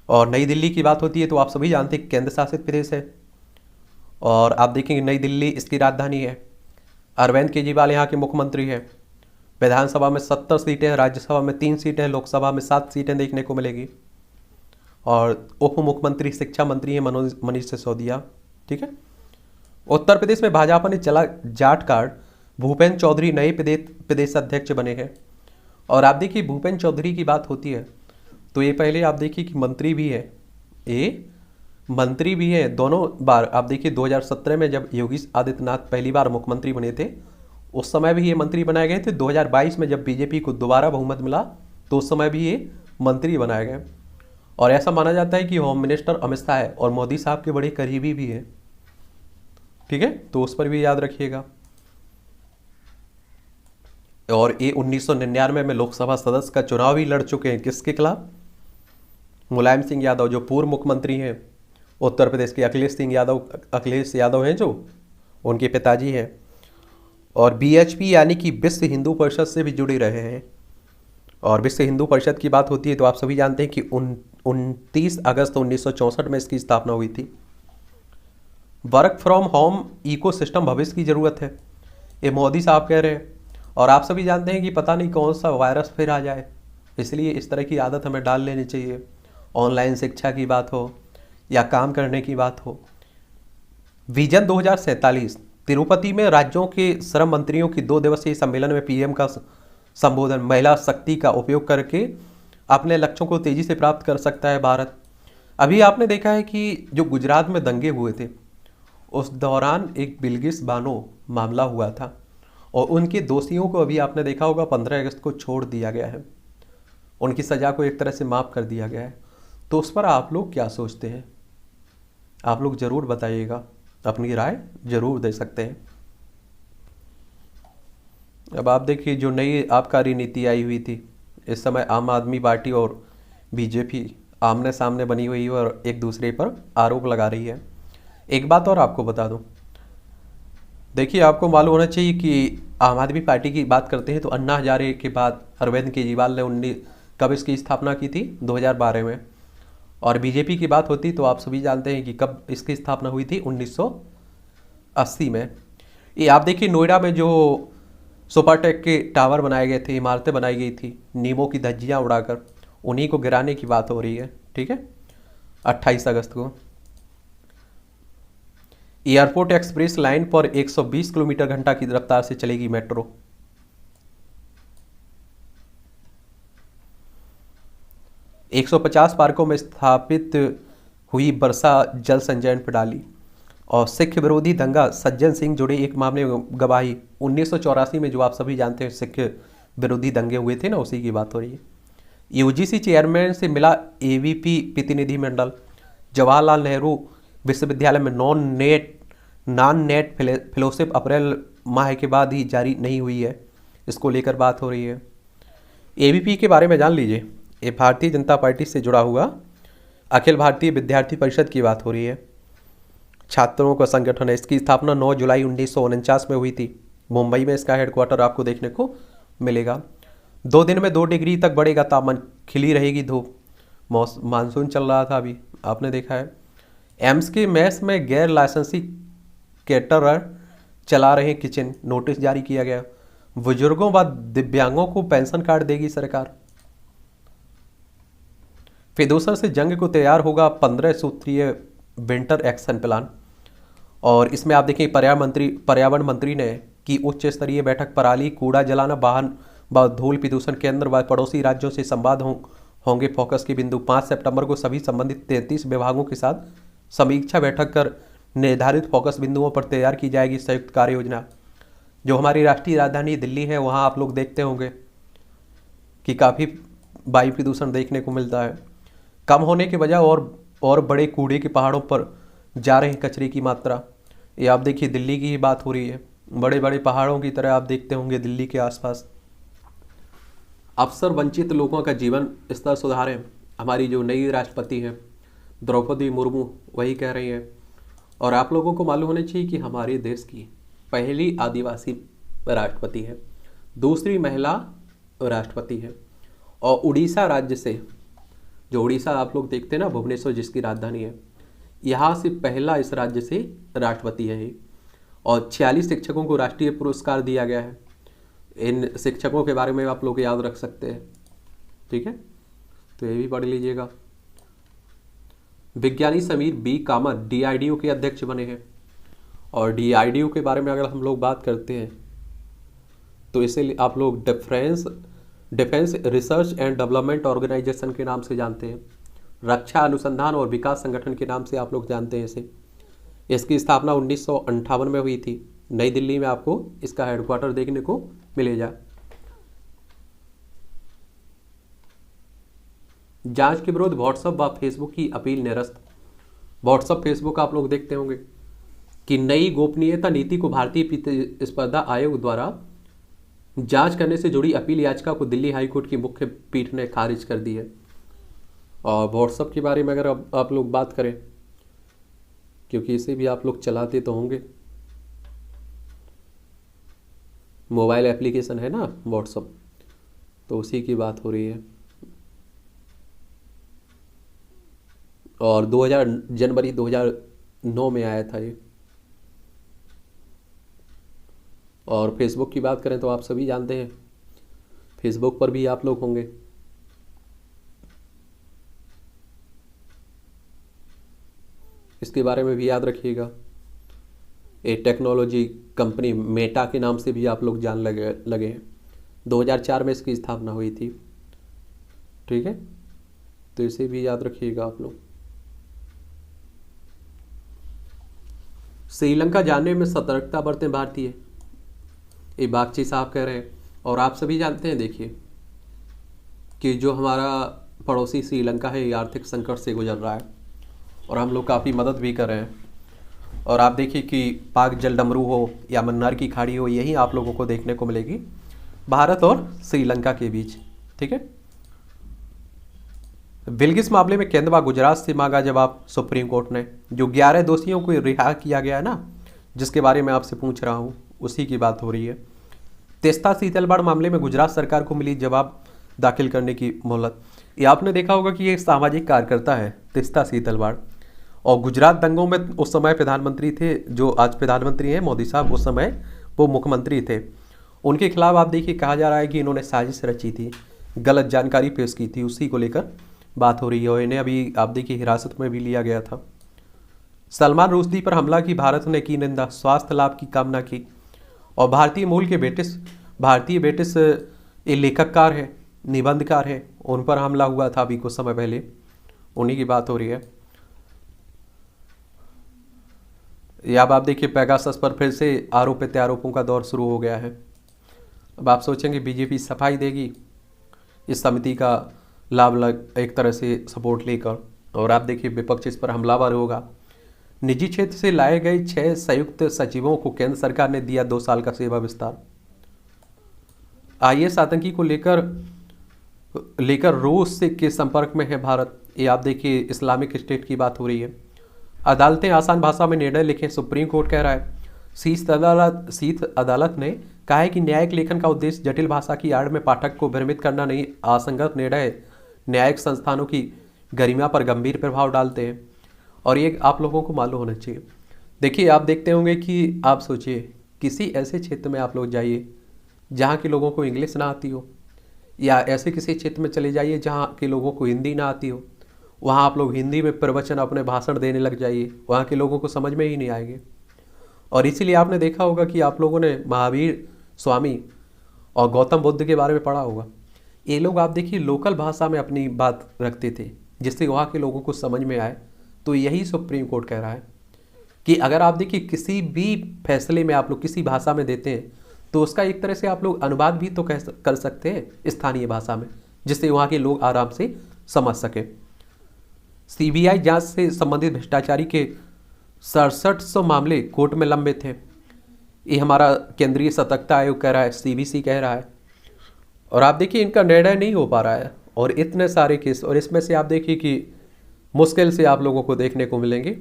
और नई दिल्ली की बात होती है तो आप सभी जानते हैं केंद्र शासित प्रदेश है, और आप देखेंगे नई दिल्ली इसकी राजधानी है। अरविंद केजरीवाल यहाँ के मुख्यमंत्री हैं। विधानसभा में 70 सीटें हैं, राज्यसभा में 3 सीटें हैं, लोकसभा में 7 सीटें देखने को मिलेगी। और उप मुख्यमंत्री शिक्षा मंत्री हैं मनीष सिसोदिया। ठीक है। उत्तर प्रदेश में भाजपा ने चला जाट कार्ड। भूपेंद्र चौधरी नए प्रदेश अध्यक्ष बने हैं। और आप देखिए भूपेंद्र चौधरी की बात होती है तो ये पहले आप देखिए कि मंत्री भी है, ये मंत्री भी है दोनों बार। आप देखिए 2017 में जब योगी आदित्यनाथ पहली बार मुख्यमंत्री बने थे उस समय भी ये मंत्री बनाए गए थे। 2022 में जब बीजेपी को दोबारा बहुमत मिला तो उस समय भी ये मंत्री बनाए गए। और ऐसा माना जाता है कि होम मिनिस्टर अमित शाह है और मोदी साहब के बड़े करीबी भी है। ठीक है, तो उस पर भी याद रखिएगा। और ये 1999 में लोकसभा सदस्य का चुनाव भी लड़ चुके हैं। किसके खिलाफ? मुलायम सिंह यादव, जो पूर्व मुख्यमंत्री हैं उत्तर प्रदेश के। अखिलेश यादव हैं जो उनके पिताजी हैं। और बीएचपी यानी कि विश्व हिंदू परिषद से भी जुड़े रहे हैं। और विश्व हिंदू परिषद की बात होती है तो आप सभी जानते हैं कि 29 अगस्त 1964 में इसकी स्थापना हुई थी। वर्क फ्रॉम होम इकोसिस्टम भविष्य की ज़रूरत है, ये मोदी साहब कह रहे हैं। और आप सभी जानते हैं कि पता नहीं कौन सा वायरस फिर आ जाए, इसलिए इस तरह की आदत हमें डाल लेनी चाहिए। ऑनलाइन शिक्षा की बात हो या काम करने की बात हो। विजन 2047 तिरुपति में राज्यों के श्रम मंत्रियों की 2 दिवसीय सम्मेलन में पीएम का संबोधन। महिला शक्ति का उपयोग करके अपने लक्ष्यों को तेजी से प्राप्त कर सकता है भारत। अभी आपने देखा है कि जो गुजरात में दंगे हुए थे उस दौरान एक बिल्किस बानो मामला हुआ था और उनके दोषियों को अभी आपने देखा होगा 15 अगस्त को छोड़ दिया गया है। उनकी सज़ा को एक तरह से माफ़ कर दिया गया है। तो उस पर आप लोग क्या सोचते हैं? आप लोग ज़रूर बताइएगा, अपनी राय ज़रूर दे सकते हैं। अब आप देखिए जो नई आबकारी नीति आई हुई थी, इस समय आम आदमी पार्टी और बीजेपी आमने सामने बनी हुई है और एक दूसरे पर आरोप लगा रही है। एक बात और आपको बता दूं, देखिए आपको मालूम होना चाहिए कि आम आदमी पार्टी की बात करते हैं तो अन्ना हजारे के बाद अरविंद केजरीवाल ने कब इसकी स्थापना की थी? 2012 में। और बीजेपी की बात होती तो आप सभी जानते हैं कि कब इसकी स्थापना हुई थी? 1980 में। ये आप देखिए नोएडा में जो सुपरटेक के टावर बनाए गए थे, इमारतें बनाई गई थी नीमों की धज्जियां उड़ाकर, उन्हीं को गिराने की बात हो रही है। ठीक है, 28 अगस्त को। एयरपोर्ट एक्सप्रेस लाइन पर 120 किलोमीटर घंटा की रफ्तार से चलेगी मेट्रो। एक 150 पार्कों में स्थापित हुई वर्षा जल संचयन प्रणाली। और सिख विरोधी दंगा, सज्जन सिंह जुड़े एक मामले में गवाही। 1984 में जो आप सभी जानते हैं सिख विरोधी दंगे हुए थे ना, उसी की बात हो रही है। यूजीसी चेयरमैन से मिला एवीपी प्रतिनिधिमंडल। जवाहरलाल नेहरू विश्वविद्यालय में नॉन नेट फेलोशिप अप्रैल माह के बाद ही जारी नहीं हुई है, इसको लेकर बात हो रही है। एवीपी के बारे में जान लीजिए, ये भारतीय जनता पार्टी से जुड़ा हुआ अखिल भारतीय विद्यार्थी परिषद की बात हो रही है। छात्रों का संगठन है। इसकी स्थापना 9 जुलाई 1949 में हुई थी। मुंबई में इसका हेडक्वार्टर आपको देखने को मिलेगा। 2 दिन में 2 डिग्री तक बढ़ेगा तापमान, खिली रहेगी धूप। मानसून चल रहा था अभी, आपने देखा है। एम्स के मेस में गैर लाइसेंसी कैटरर चला रहे किचन, नोटिस जारी किया गया। बुजुर्गों व दिव्यांगों को पेंशन कार्ड देगी सरकार। प्रदूषण से जंग को तैयार होगा 15 सूत्रीय विंटर एक्शन प्लान। और इसमें आप देखिए पर्यावरण मंत्री ने की उच्च स्तरीय बैठक। पराली, कूड़ा जलाना, वाहन व धूल प्रदूषण केंद्र व पड़ोसी राज्यों से संवाद होंगे फोकस के बिंदु। 5 सितंबर को सभी संबंधित 33 विभागों के साथ समीक्षा बैठक कर निर्धारित फोकस बिंदुओं पर तैयार की जाएगी संयुक्त कार्य योजना। जो हमारी राष्ट्रीय राजधानी दिल्ली है, वहाँ आप लोग देखते होंगे कि काफ़ी वायु प्रदूषण देखने को मिलता है। कम होने के बजाय और बड़े कूड़े के पहाड़ों पर जा रहे कचरे की मात्रा। ये आप देखिए दिल्ली की ही बात हो रही है। बड़े बड़े पहाड़ों की तरह आप देखते होंगे दिल्ली के आसपास। अवसर वंचित लोगों का जीवन स्तर सुधारें, हमारी जो नई राष्ट्रपति हैं द्रौपदी मुर्मू वही कह रही हैं। और आप लोगों को मालूम होना चाहिए कि हमारे देश की पहली आदिवासी राष्ट्रपति है, दूसरी महिला राष्ट्रपति है। और उड़ीसा राज्य से, जो उड़ीसा आप लोग देखते हैं ना, भुवनेश्वर जिसकी राजधानी है, यहाँ से पहला इस राज्य से राष्ट्रपति है। और 46 शिक्षकों को राष्ट्रीय पुरस्कार दिया गया है। इन शिक्षकों के बारे में आप लोग याद रख सकते हैं। ठीक है, तो ये भी पढ़ लीजिएगा। विज्ञानी समीर बी कामत डीआरडीओ के अध्यक्ष बने हैं। और डीआरडीओ के बारे में अगर हम लोग बात करते हैं तो इसे आप लोग defence research and development organisation के नाम से जानते हैं। रक्षा अनुसंधान और विकास संगठन के नाम से आप लोग जानते हैं इसे। इसकी स्थापना 1958 में हुई थी। नई दिल्ली में आपको इसका हेडक्वार्टर देखने को मिलेगा। जांच के विरुद्ध व्हाट्सएप व फेसबुक की अपील निरस्त। व्हाट्सएप फेसबुक आप लोग देखते होंगे कि नई गोपनीयता नीति को भारतीय प्रतिस्पर्धा आयोग द्वारा जांच करने से जुड़ी अपील याचिका को दिल्ली हाईकोर्ट की मुख्य पीठ ने खारिज कर दी है। और व्हाट्सएप के बारे में अगर आप लोग बात करें, क्योंकि इसे भी आप लोग चलाते तो होंगे, मोबाइल एप्लीकेशन है ना व्हाट्सएप, तो उसी की बात हो रही है। और जनवरी 2009 में आया था ये। और फेसबुक की बात करें तो आप सभी जानते हैं, फेसबुक पर भी आप लोग होंगे। इसके बारे में भी याद रखिएगा। एक टेक्नोलॉजी कंपनी मेटा के नाम से भी आप लोग जान लगे हैं। 2004 में इसकी स्थापना हुई थी। ठीक है, तो इसे भी याद रखिएगा आप लोग। श्रीलंका जाने में सतर्कता बरतें भारतीय, ये बागची साहब कह रहे हैं। और आप सभी जानते हैं, देखिए कि जो हमारा पड़ोसी श्रीलंका है, ये आर्थिक संकट से गुजर रहा है और हम लोग काफ़ी मदद भी कर रहे हैं। और आप देखिए कि पाक जलडमरू हो या मन्नार की खाड़ी हो, यही आप लोगों को देखने को मिलेगी भारत और श्रीलंका के बीच। ठीक है, बिल्गिस मामले में केंद्र व गुजरात से मांगा जवाब सुप्रीम कोर्ट ने। जो 11 दोषियों को रिहा किया गया है ना, जिसके बारे में आपसे पूछ रहा हूँ, उसी की बात हो रही है। तेस्ता सीतलवाड़ मामले में गुजरात सरकार को मिली जवाब दाखिल करने की मोहलत। ये आपने देखा होगा कि ये सामाजिक कार्यकर्ता है तेस्ता सीतलवाड़, और गुजरात दंगों में उस समय प्रधानमंत्री थे, जो आज प्रधानमंत्री हैं मोदी साहब, उस समय वो मुख्यमंत्री थे। उनके खिलाफ आप देखिए कहा जा रहा है कि इन्होंने साजिश रची थी, गलत जानकारी पेश की थी, उसी को लेकर बात हो रही है और इन्हें अभी आप देखिए हिरासत में भी लिया गया था। सलमान रुश्दी पर हमला की भारत ने की निंदा, स्वास्थ्य लाभ की कामना की। और भारतीय मूल के भारतीय ब्रिटिश ये लेखककार है, निबंधकार है, उन पर हमला हुआ था अभी कुछ समय पहले, उन्हीं की बात हो रही है। या अब आप देखिए पेगासस पर फिर से आरोप प्रत्यारोपों का दौर शुरू हो गया है। अब आप सोचेंगे बीजेपी सफाई देगी इस समिति का लाभ एक तरह से सपोर्ट लेकर, और आप देखिए विपक्ष इस पर हमलावर होगा। निजी क्षेत्र से लाए गए 6 संयुक्त सचिवों को केंद्र सरकार ने दिया 2 साल का सेवा विस्तार। आईएस आतंकी को लेकर रूस से के संपर्क में है भारत। ये आप देखिए इस्लामिक स्टेट की बात हो रही है। अदालतें आसान भाषा में निर्णय लिखें, सुप्रीम कोर्ट कह रहा है। शीर्ष अदालत ने कहा है कि न्यायिक लेखन का उद्देश्य जटिल भाषा की आड़ में पाठक को भ्रमित करना नहीं। असंगत निर्णय न्यायिक संस्थानों की गरिमा पर गंभीर प्रभाव डालते हैं और ये आप लोगों को मालूम होना चाहिए। देखिए आप देखते होंगे कि आप सोचिए किसी ऐसे क्षेत्र में आप लोग जाइए जहाँ के लोगों को इंग्लिश ना आती हो, या ऐसे किसी क्षेत्र में चले जाइए जहाँ के लोगों को हिंदी ना आती हो, वहाँ आप लोग हिंदी में प्रवचन अपने भाषण देने लग जाइए, वहाँ के लोगों को समझ में ही नहीं आएंगे। और इसीलिए आपने देखा होगा कि आप लोगों ने महावीर स्वामी और गौतम बुद्ध के बारे में पढ़ा होगा। ये लोग आप देखिए लोकल भाषा में अपनी बात रखते थे जिससे वहाँ के लोगों को समझ में आए। तो यही सुप्रीम कोर्ट कह रहा है कि अगर आप देखिए किसी भी फैसले में आप लोग किसी भाषा में देते हैं तो उसका एक तरह से आप लोग अनुवाद भी तो कर सकते हैं स्थानीय भाषा में, जिससे वहाँ के लोग आराम से समझ सकें। सीबीआई जांच से संबंधित भ्रष्टाचारी के 6700 मामले कोर्ट में लंबित हैं। ये हमारा केंद्रीय सतर्कता आयोग कह रहा है, सीबीसी कह रहा है। और आप देखिए इनका निर्णय नहीं हो पा रहा है और इतने सारे केस, और इसमें से आप देखिए कि मुश्किल से आप लोगों को देखने को मिलेंगे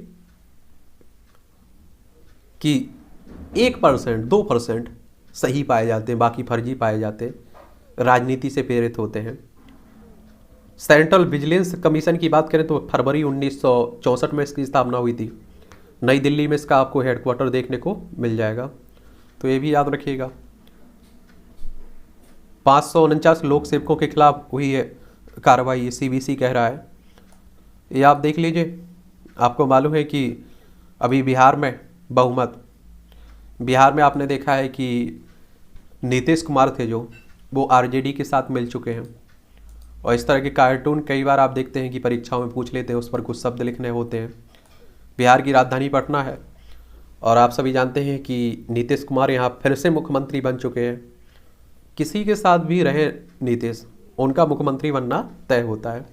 कि 1% 2% सही पाए जाते हैं, बाकी फर्जी पाए जाते हैं, राजनीति से प्रेरित होते हैं। सेंट्रल विजिलेंस कमीशन की बात करें तो फरवरी 1964 में इसकी स्थापना हुई थी। नई दिल्ली में इसका आपको हेडक्वार्टर देखने को मिल जाएगा, तो ये भी याद रखिएगा। 549 लोक सेवकों के खिलाफ हुई है कार्रवाई, ये सीबीसी कह रहा है। ये आप देख लीजिए। आपको मालूम है कि अभी बिहार में बहुमत, बिहार में आपने देखा है कि नीतीश कुमार थे जो, वो आरजेडी के साथ मिल चुके हैं। और इस तरह के कार्टून कई बार आप देखते हैं कि परीक्षाओं में पूछ लेते हैं, उस पर कुछ शब्द लिखने होते हैं। बिहार की राजधानी पटना है और आप सभी जानते हैं कि नीतीश कुमार यहाँ फिर से मुख्यमंत्री बन चुके हैं। किसी के साथ भी रहे नीतीश, उनका मुख्यमंत्री बनना तय होता है।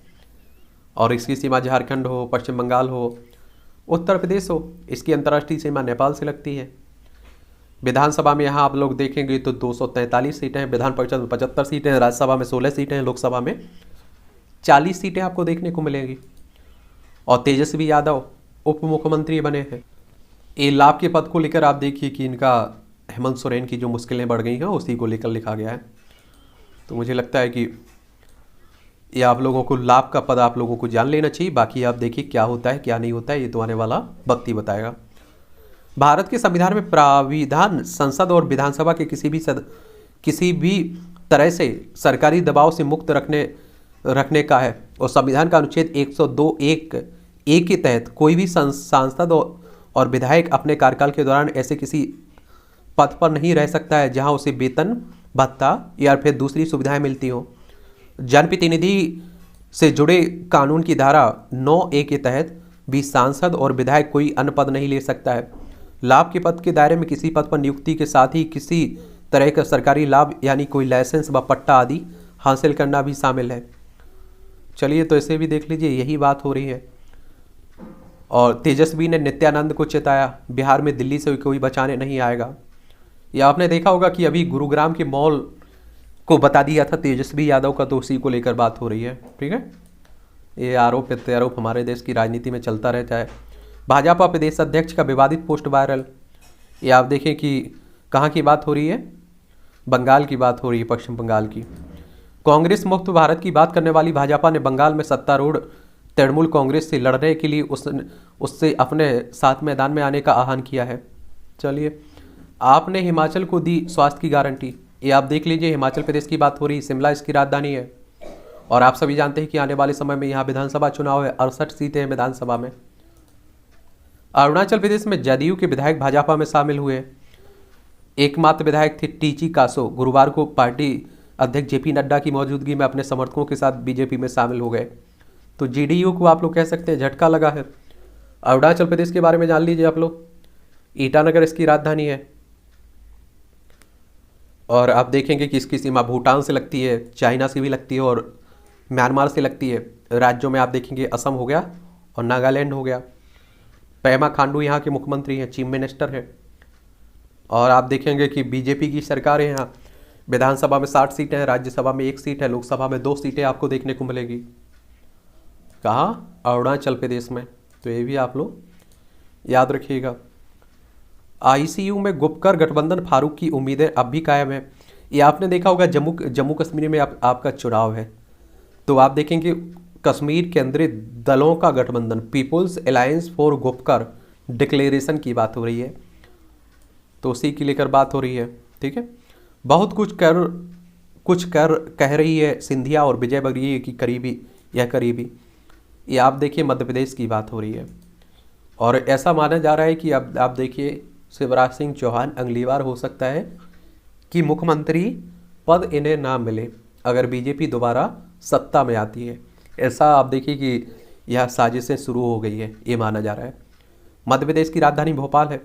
और इसकी सीमा झारखंड हो, पश्चिम बंगाल हो, उत्तर प्रदेश हो, इसकी अंतर्राष्ट्रीय सीमा नेपाल से लगती है। विधानसभा में यहाँ आप लोग देखेंगे तो 243 सीटें हैं, विधान परिषद में 75 सीटें हैं, राज्यसभा में 16 सीटें हैं, लोकसभा में 40 सीटें आपको देखने को मिलेंगी। और तेजस्वी यादव उप मुख्यमंत्री बने हैं। ये लाभ के पद को लेकर आप देखिए कि इनका हेमंत सोरेन की जो मुश्किलें बढ़ गई हैं उसी को लेकर लिखा गया है। तो मुझे लगता है कि ये आप लोगों को लाभ का पद आप लोगों को जान लेना चाहिए। बाकी आप देखिए क्या होता है क्या नहीं होता है, ये तो आने वाला वक्त ही बताएगा। भारत के संविधान में प्राविधान संसद और विधानसभा के किसी भी तरह से सरकारी दबाव से मुक्त रखने का है। और संविधान का अनुच्छेद 102(1) के तहत कोई भी सांसद और विधायक अपने कार्यकाल के दौरान ऐसे किसी पद पर नहीं रह सकता है जहां उसे वेतन, भत्ता या फिर दूसरी सुविधाएं मिलती हो। जनप्रतिनिधि से जुड़े कानून की धारा 9(a) के तहत भी सांसद और विधायक कोई अन्य पद नहीं ले सकता है। लाभ के पद के दायरे में किसी पद पर नियुक्ति के साथ ही किसी तरह का सरकारी लाभ यानी कोई लाइसेंस व पट्टा आदि हासिल करना भी शामिल है। चलिए तो इसे भी देख लीजिए, यही बात हो रही है। और तेजस्वी ने नित्यानंद को चेताया, बिहार में दिल्ली से कोई बचाने नहीं आएगा। या आपने देखा होगा कि अभी गुरुग्राम के मॉल को बता दिया था तेजस्वी यादव का, तो उसी को लेकर बात हो रही है। ठीक है, ये आरोप प्रत्यारोप हमारे देश की राजनीति में चलता रहता है। भाजपा प्रदेश अध्यक्ष का विवादित पोस्ट वायरल। ये आप देखें कि कहाँ की बात हो रही है, बंगाल की बात हो रही है, पश्चिम बंगाल की। कांग्रेस मुक्त भारत की बात करने वाली भाजपा ने बंगाल में सत्तारूढ़ तृणमूल कांग्रेस से लड़ने के लिए उससे अपने साथ मैदान में आने का आह्वान किया है। चलिए, आपने हिमाचल को दी स्वास्थ्य की गारंटी। ये आप देख लीजिए, हिमाचल प्रदेश की बात हो रही, शिमला इसकी राजधानी है। और आप सभी जानते हैं कि आने वाले समय में यहाँ विधानसभा चुनाव है, 68 सीटें हैं विधानसभा में। अरुणाचल प्रदेश में जदयू के विधायक भाजपा में शामिल हुए। एकमात्र विधायक थे टीची कासो, गुरुवार को पार्टी अध्यक्ष जेपी नड्डा की मौजूदगी में अपने समर्थकों के साथ बीजेपी में शामिल हो गए। तो जेडीयू को आप लोग कह सकते हैं झटका लगा है। अरुणाचल प्रदेश के बारे में जान लीजिए आप लोग, ईटानगर इसकी राजधानी है। और आप देखेंगे कि इसकी सीमा भूटान से लगती है, चाइना से भी लगती है और म्यांमार से लगती है। राज्यों में आप देखेंगे असम हो गया और नागालैंड हो गया। पेमा खांडू यहाँ के मुख्यमंत्री हैं, चीफ मिनिस्टर हैं। और आप देखेंगे कि बीजेपी की सरकार है यहाँ। विधानसभा में 60 सीटें हैं, राज्यसभा में 1 सीट है, लोकसभा में 2 सीटें आपको देखने को मिलेगी। कहाँ? अरुणाचल प्रदेश में। तो ये भी आप लोग याद रखिएगा। आईसीयू में गुपकर गठबंधन फारूक की उम्मीदें अब भी कायम है। ये आपने देखा होगा, जम्मू कश्मीर में आपका चुनाव है, तो आप देखेंगे कश्मीर केंद्रीय दलों का गठबंधन, people's alliance for Gupkar declaration की बात हो रही है, तो उसी की लेकर बात हो रही है। ठीक है, बहुत कुछ कह रही है सिंधिया और विजय बघेल की करीबी। ये आप देखिए मध्य प्रदेश की बात हो रही है। और ऐसा माना जा रहा है कि अब आप देखिए शिवराज सिंह चौहान अगली बार हो सकता है कि मुख्यमंत्री पद इन्हें ना मिले अगर बीजेपी दोबारा सत्ता में आती है। ऐसा आप देखिए कि यह साजिशें शुरू हो गई है, ये माना जा रहा है। मध्य प्रदेश की राजधानी भोपाल है।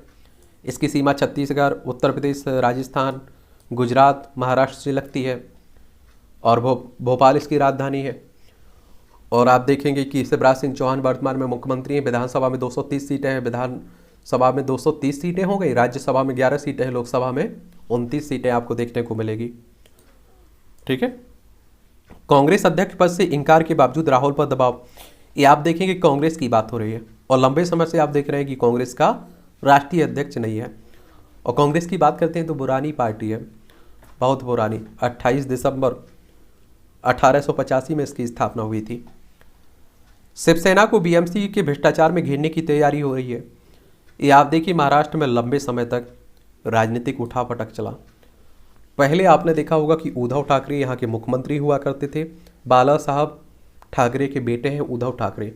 इसकी सीमा छत्तीसगढ़, उत्तर प्रदेश, राजस्थान, गुजरात, महाराष्ट्र से लगती है और भोपाल इसकी राजधानी है। और आप देखेंगे कि शिवराज सिंह चौहान वर्तमान में मुख्यमंत्री हैं। विधानसभा में 230 सीटें हैं, विधानसभा में 230 सीटें हो गई, राज्यसभा में 11 सीटें हैं, लोकसभा में 29 सीटें आपको देखने को मिलेगी। ठीक है, कांग्रेस अध्यक्ष पद से इनकार के बावजूद राहुल पर दबाव। ये आप देखेंगे कांग्रेस की बात हो रही है और लंबे समय से आप देख रहे हैं कि कांग्रेस का राष्ट्रीय अध्यक्ष नहीं है। और कांग्रेस की बात करते हैं तो पुरानी पार्टी है, बहुत पुरानी। 28 दिसंबर 1885 में इसकी स्थापना हुई थी। शिवसेना को बीएमसी के भ्रष्टाचार में घेरने की तैयारी हो रही है। ये आप देखिए महाराष्ट्र में लंबे समय तक राजनीतिक उठापटक चला। पहले आपने देखा होगा कि उद्धव ठाकरे यहाँ के मुख्यमंत्री हुआ करते थे, बाला साहब ठाकरे के बेटे हैं उद्धव ठाकरे।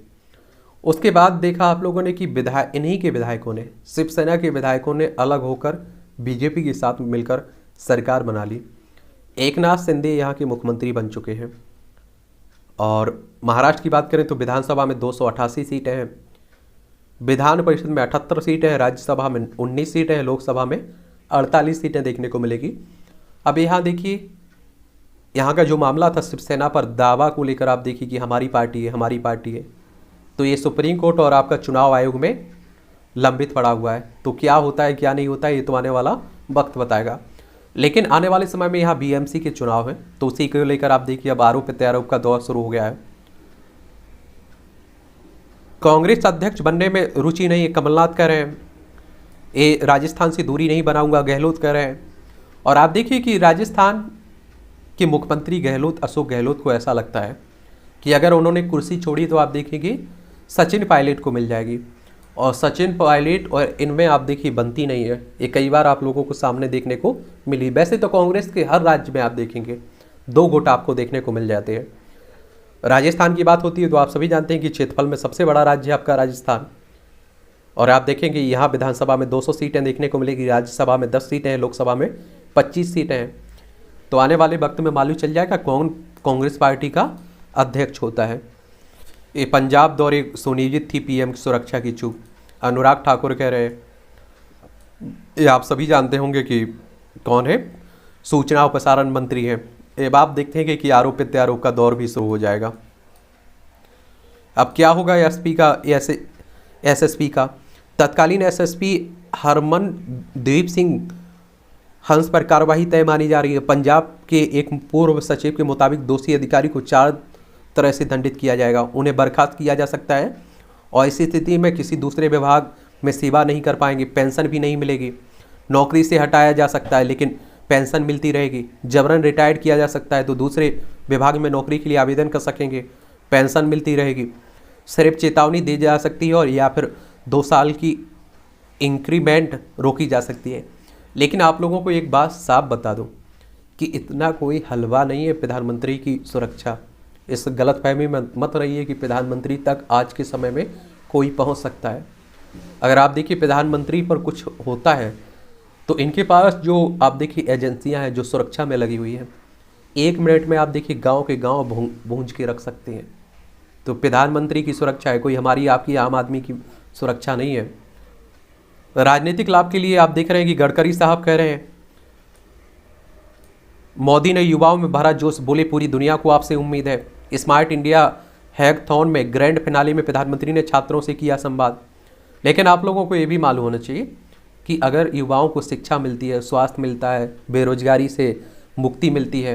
उसके बाद देखा आप लोगों ने कि इन्हीं के विधायकों ने, शिवसेना के विधायकों ने अलग होकर बीजेपी के साथ मिलकर सरकार बना ली। एकनाथ शिंदे यहाँ के मुख्यमंत्री बन चुके हैं। और महाराष्ट्र की बात करें तो विधानसभा में 288 सीटें हैं, विधान परिषद में 78 सीटें हैं, राज्यसभा में 19 सीटें हैं, लोकसभा में 48 सीटें देखने को मिलेगी। अब यहाँ देखिए, यहाँ का जो मामला था शिवसेना पर दावा को लेकर, आप देखिए कि हमारी पार्टी है, हमारी पार्टी है, तो ये सुप्रीम कोर्ट और आपका चुनाव आयोग में लंबित पड़ा हुआ है। तो क्या होता है क्या नहीं होता है ये तो आने वाला वक्त बताएगा। लेकिन आने वाले समय में यहाँ बीएमसी के चुनाव हैं, तो उसी को लेकर आप देखिए अब आरोप प्रत्यारोप का दौर शुरू हो गया है। कांग्रेस अध्यक्ष बनने में रुचि नहीं है, कमलनाथ कह रहे हैं। ये राजस्थान से दूरी नहीं बनाऊंगा, गहलोत कह रहे हैं। और आप देखिए कि राजस्थान के मुख्यमंत्री गहलोत, अशोक गहलोत को ऐसा लगता है कि अगर उन्होंने कुर्सी छोड़ी तो आप देखेंगे सचिन पायलट को मिल जाएगी। और सचिन पायलट और इनमें आप देखिए बनती नहीं है, ये कई बार आप लोगों को सामने देखने को मिली। वैसे तो कांग्रेस के हर राज्य में आप देखेंगे 2 गुट आपको देखने को मिल जाते हैं। राजस्थान की बात होती है तो आप सभी जानते हैं कि क्षेत्रफल में सबसे बड़ा राज्य है आपका राजस्थान। और आप देखेंगे यहाँ विधानसभा में 200 सीटें देखने को मिलेगी, राज्यसभा में 10 सीटें हैं, लोकसभा में 25 सीटें हैं। तो आने वाले वक्त में मालूम चल जाएगा कौन कांग्रेस पार्टी का अध्यक्ष होता है। ये पंजाब दौरे सुनिश्चित थी पीएम की सुरक्षा की चूक, अनुराग ठाकुर कह रहे हैं। ये आप सभी जानते होंगे कि कौन है, सूचना और प्रसारण मंत्री हैं। अब आप देखते हैं कि आरोप प्रत्यारोप का दौर भी शुरू हो जाएगा। अब क्या होगा एसएसपी का? तत्कालीन एसएसपी हरमनदीप सिंह हंस पर कार्रवाई तय मानी जा रही है। पंजाब के एक पूर्व सचिव के मुताबिक दोषी अधिकारी को 4 तरह से दंडित किया जाएगा। उन्हें बर्खास्त किया जा सकता है और इस स्थिति में किसी दूसरे विभाग में सेवा नहीं कर पाएंगे, पेंशन भी नहीं मिलेगी। नौकरी से हटाया जा सकता है लेकिन पेंशन मिलती रहेगी। जबरन रिटायर्ड किया जा सकता है तो दूसरे विभाग में नौकरी के लिए आवेदन कर सकेंगे, पेंशन मिलती रहेगी। सिर्फ चेतावनी दी जा सकती है और या फिर 2 साल की इंक्रीमेंट रोकी जा सकती है। लेकिन आप लोगों को एक बात साफ बता दूं कि इतना कोई हलवा नहीं है प्रधानमंत्री की सुरक्षा। इस गलतफहमी में मत रहिए कि प्रधानमंत्री तक आज के समय में कोई पहुंच सकता है। अगर आप देखिए प्रधानमंत्री पर कुछ होता है तो इनके पास जो आप देखिए एजेंसियां हैं जो सुरक्षा में लगी हुई हैं, 1 मिनट में आप देखिए गांव के गांव भूंज के रख सकते हैं। तो प्रधानमंत्री की सुरक्षा है, कोई हमारी आपकी आम आदमी की सुरक्षा नहीं है। राजनीतिक लाभ के लिए आप देख रहे हैं कि गडकरी साहब कह रहे हैं, मोदी ने युवाओं में भरा जोश, बोले पूरी दुनिया को आपसे उम्मीद है। स्मार्ट इंडिया हैकथॉन में ग्रैंड फिनाले में प्रधानमंत्री ने छात्रों से किया संवाद। लेकिन आप लोगों को ये भी मालूम होना चाहिए कि अगर युवाओं को शिक्षा मिलती है, स्वास्थ्य मिलता है, बेरोजगारी से मुक्ति मिलती है,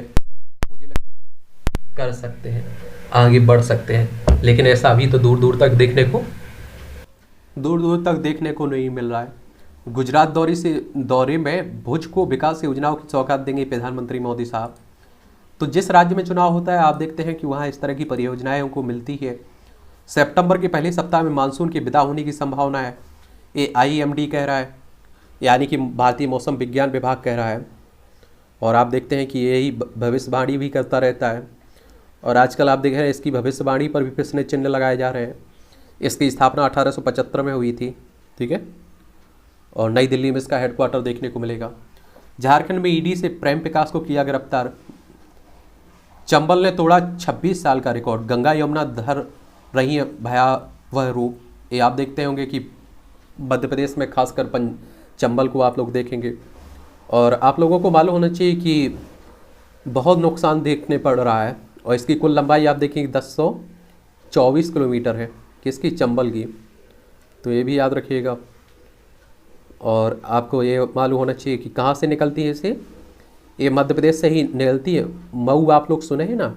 मुझे लगता कर सकते हैं, आगे बढ़ सकते हैं। लेकिन ऐसा अभी तो दूर दूर तक देखने को नहीं मिल रहा है। गुजरात दौरे में भुज को विकास योजनाओं की सौगात देंगे प्रधानमंत्री मोदी साहब। तो जिस राज्य में चुनाव होता है आप देखते हैं कि वहाँ इस तरह की परियोजनाएं उनको मिलती है। सितंबर के पहले सप्ताह में मानसून की विदा होने की संभावना है, ये IMD कह रहा है, यानी कि भारतीय मौसम विज्ञान विभाग कह रहा है। और आप देखते हैं कि यही भविष्यवाणी भी करता रहता है। और आजकल आप देख रहे हैं इसकी भविष्यवाणी पर भी प्रश्न चिन्ह लगाए जा रहे हैं। इसकी स्थापना 1875 में हुई थी, ठीक है, और नई दिल्ली में इसका हेडक्वार्टर देखने को मिलेगा। झारखंड में ED से प्रेम प्रकाश को किया गिरफ्तार। चंबल ने तोड़ा 26 साल का रिकॉर्ड। गंगा यमुना धर रही है भयावह रूप। ये आप देखते होंगे कि मध्य प्रदेश में खासकर चंबल को आप लोग देखेंगे। और आप लोगों को मालूम होना चाहिए कि बहुत नुकसान देखने पड़ रहा है। और इसकी कुल लंबाई आप देखेंगे 1024 किलोमीटर है, किसकी, चंबल की। तो ये भी याद रखिएगा। और आपको ये मालूम होना चाहिए कि कहाँ से निकलती है इसे, ये मध्य प्रदेश से ही निकलती है। मऊ आप लोग सुने हैं ना,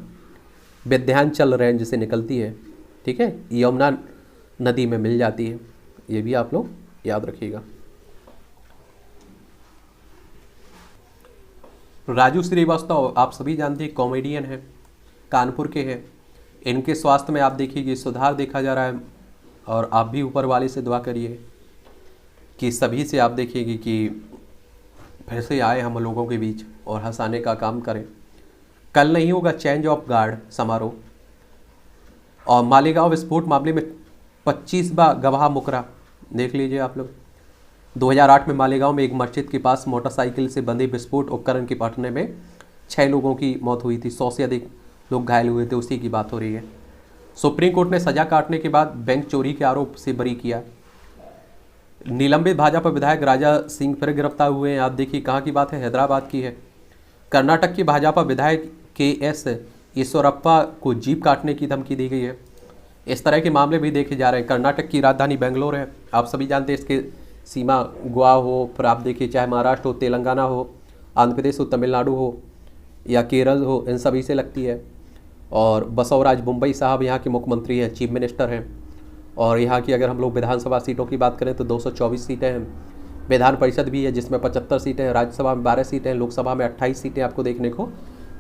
विंध्याचल रेंज से निकलती है, ठीक है, यमुना नदी में मिल जाती है। ये भी आप लोग याद रखिएगा। राजू श्रीवास्तव आप सभी जानते हैं, कॉमेडियन हैं, कानपुर के हैं। इनके स्वास्थ्य में आप देखिए कि सुधार देखा जा रहा है। और आप भी ऊपर वाले से दुआ करिए कि सभी से आप देखिएगा कि फिर से आए हम लोगों के बीच और हंसाने का काम करें। कल नहीं होगा चेंज ऑफ गार्ड समारोह। और मालेगांव विस्फोट मामले में 25वां गवाह मुकरा, देख लीजिए आप लोग। 2008 में मालेगांव में एक मस्जिद के पास मोटरसाइकिल से बंधे विस्फोट उपकरण के फटने में 6 लोगों की मौत हुई थी, 100 से अधिक लोग घायल हुए थे, उसी की बात हो रही है। सुप्रीम कोर्ट ने सजा काटने के बाद बैंक चोरी के आरोप से बरी किया। निलंबित भाजपा विधायक राजा सिंह फिर गिरफ्तार हुए हैं। आप देखिए कहाँ की बात है, हैदराबाद की है। कर्नाटक के भाजपा विधायक KS ईश्वरप्पा को जीप काटने की धमकी दी गई है। इस तरह के मामले भी देखे जा रहे हैं। कर्नाटक की राजधानी बेंगलोर है, आप सभी जानते हैं। इसके सीमा गोवा हो, फिर आप देखिए चाहे महाराष्ट्र हो, तेलंगाना हो, आंध्र प्रदेश हो, तमिलनाडु हो या केरल हो, इन सभी से लगती है। और बसवराज मुंबई साहब यहाँ के मुख्यमंत्री हैं, चीफ मिनिस्टर हैं। और यहाँ की अगर हम लोग विधानसभा सीटों की बात करें तो 224 सीटें हैं। विधान परिषद भी है जिसमें 75 सीटें हैं, राज्यसभा में 12 सीटें हैं, लोकसभा में 28 सीटें आपको देखने को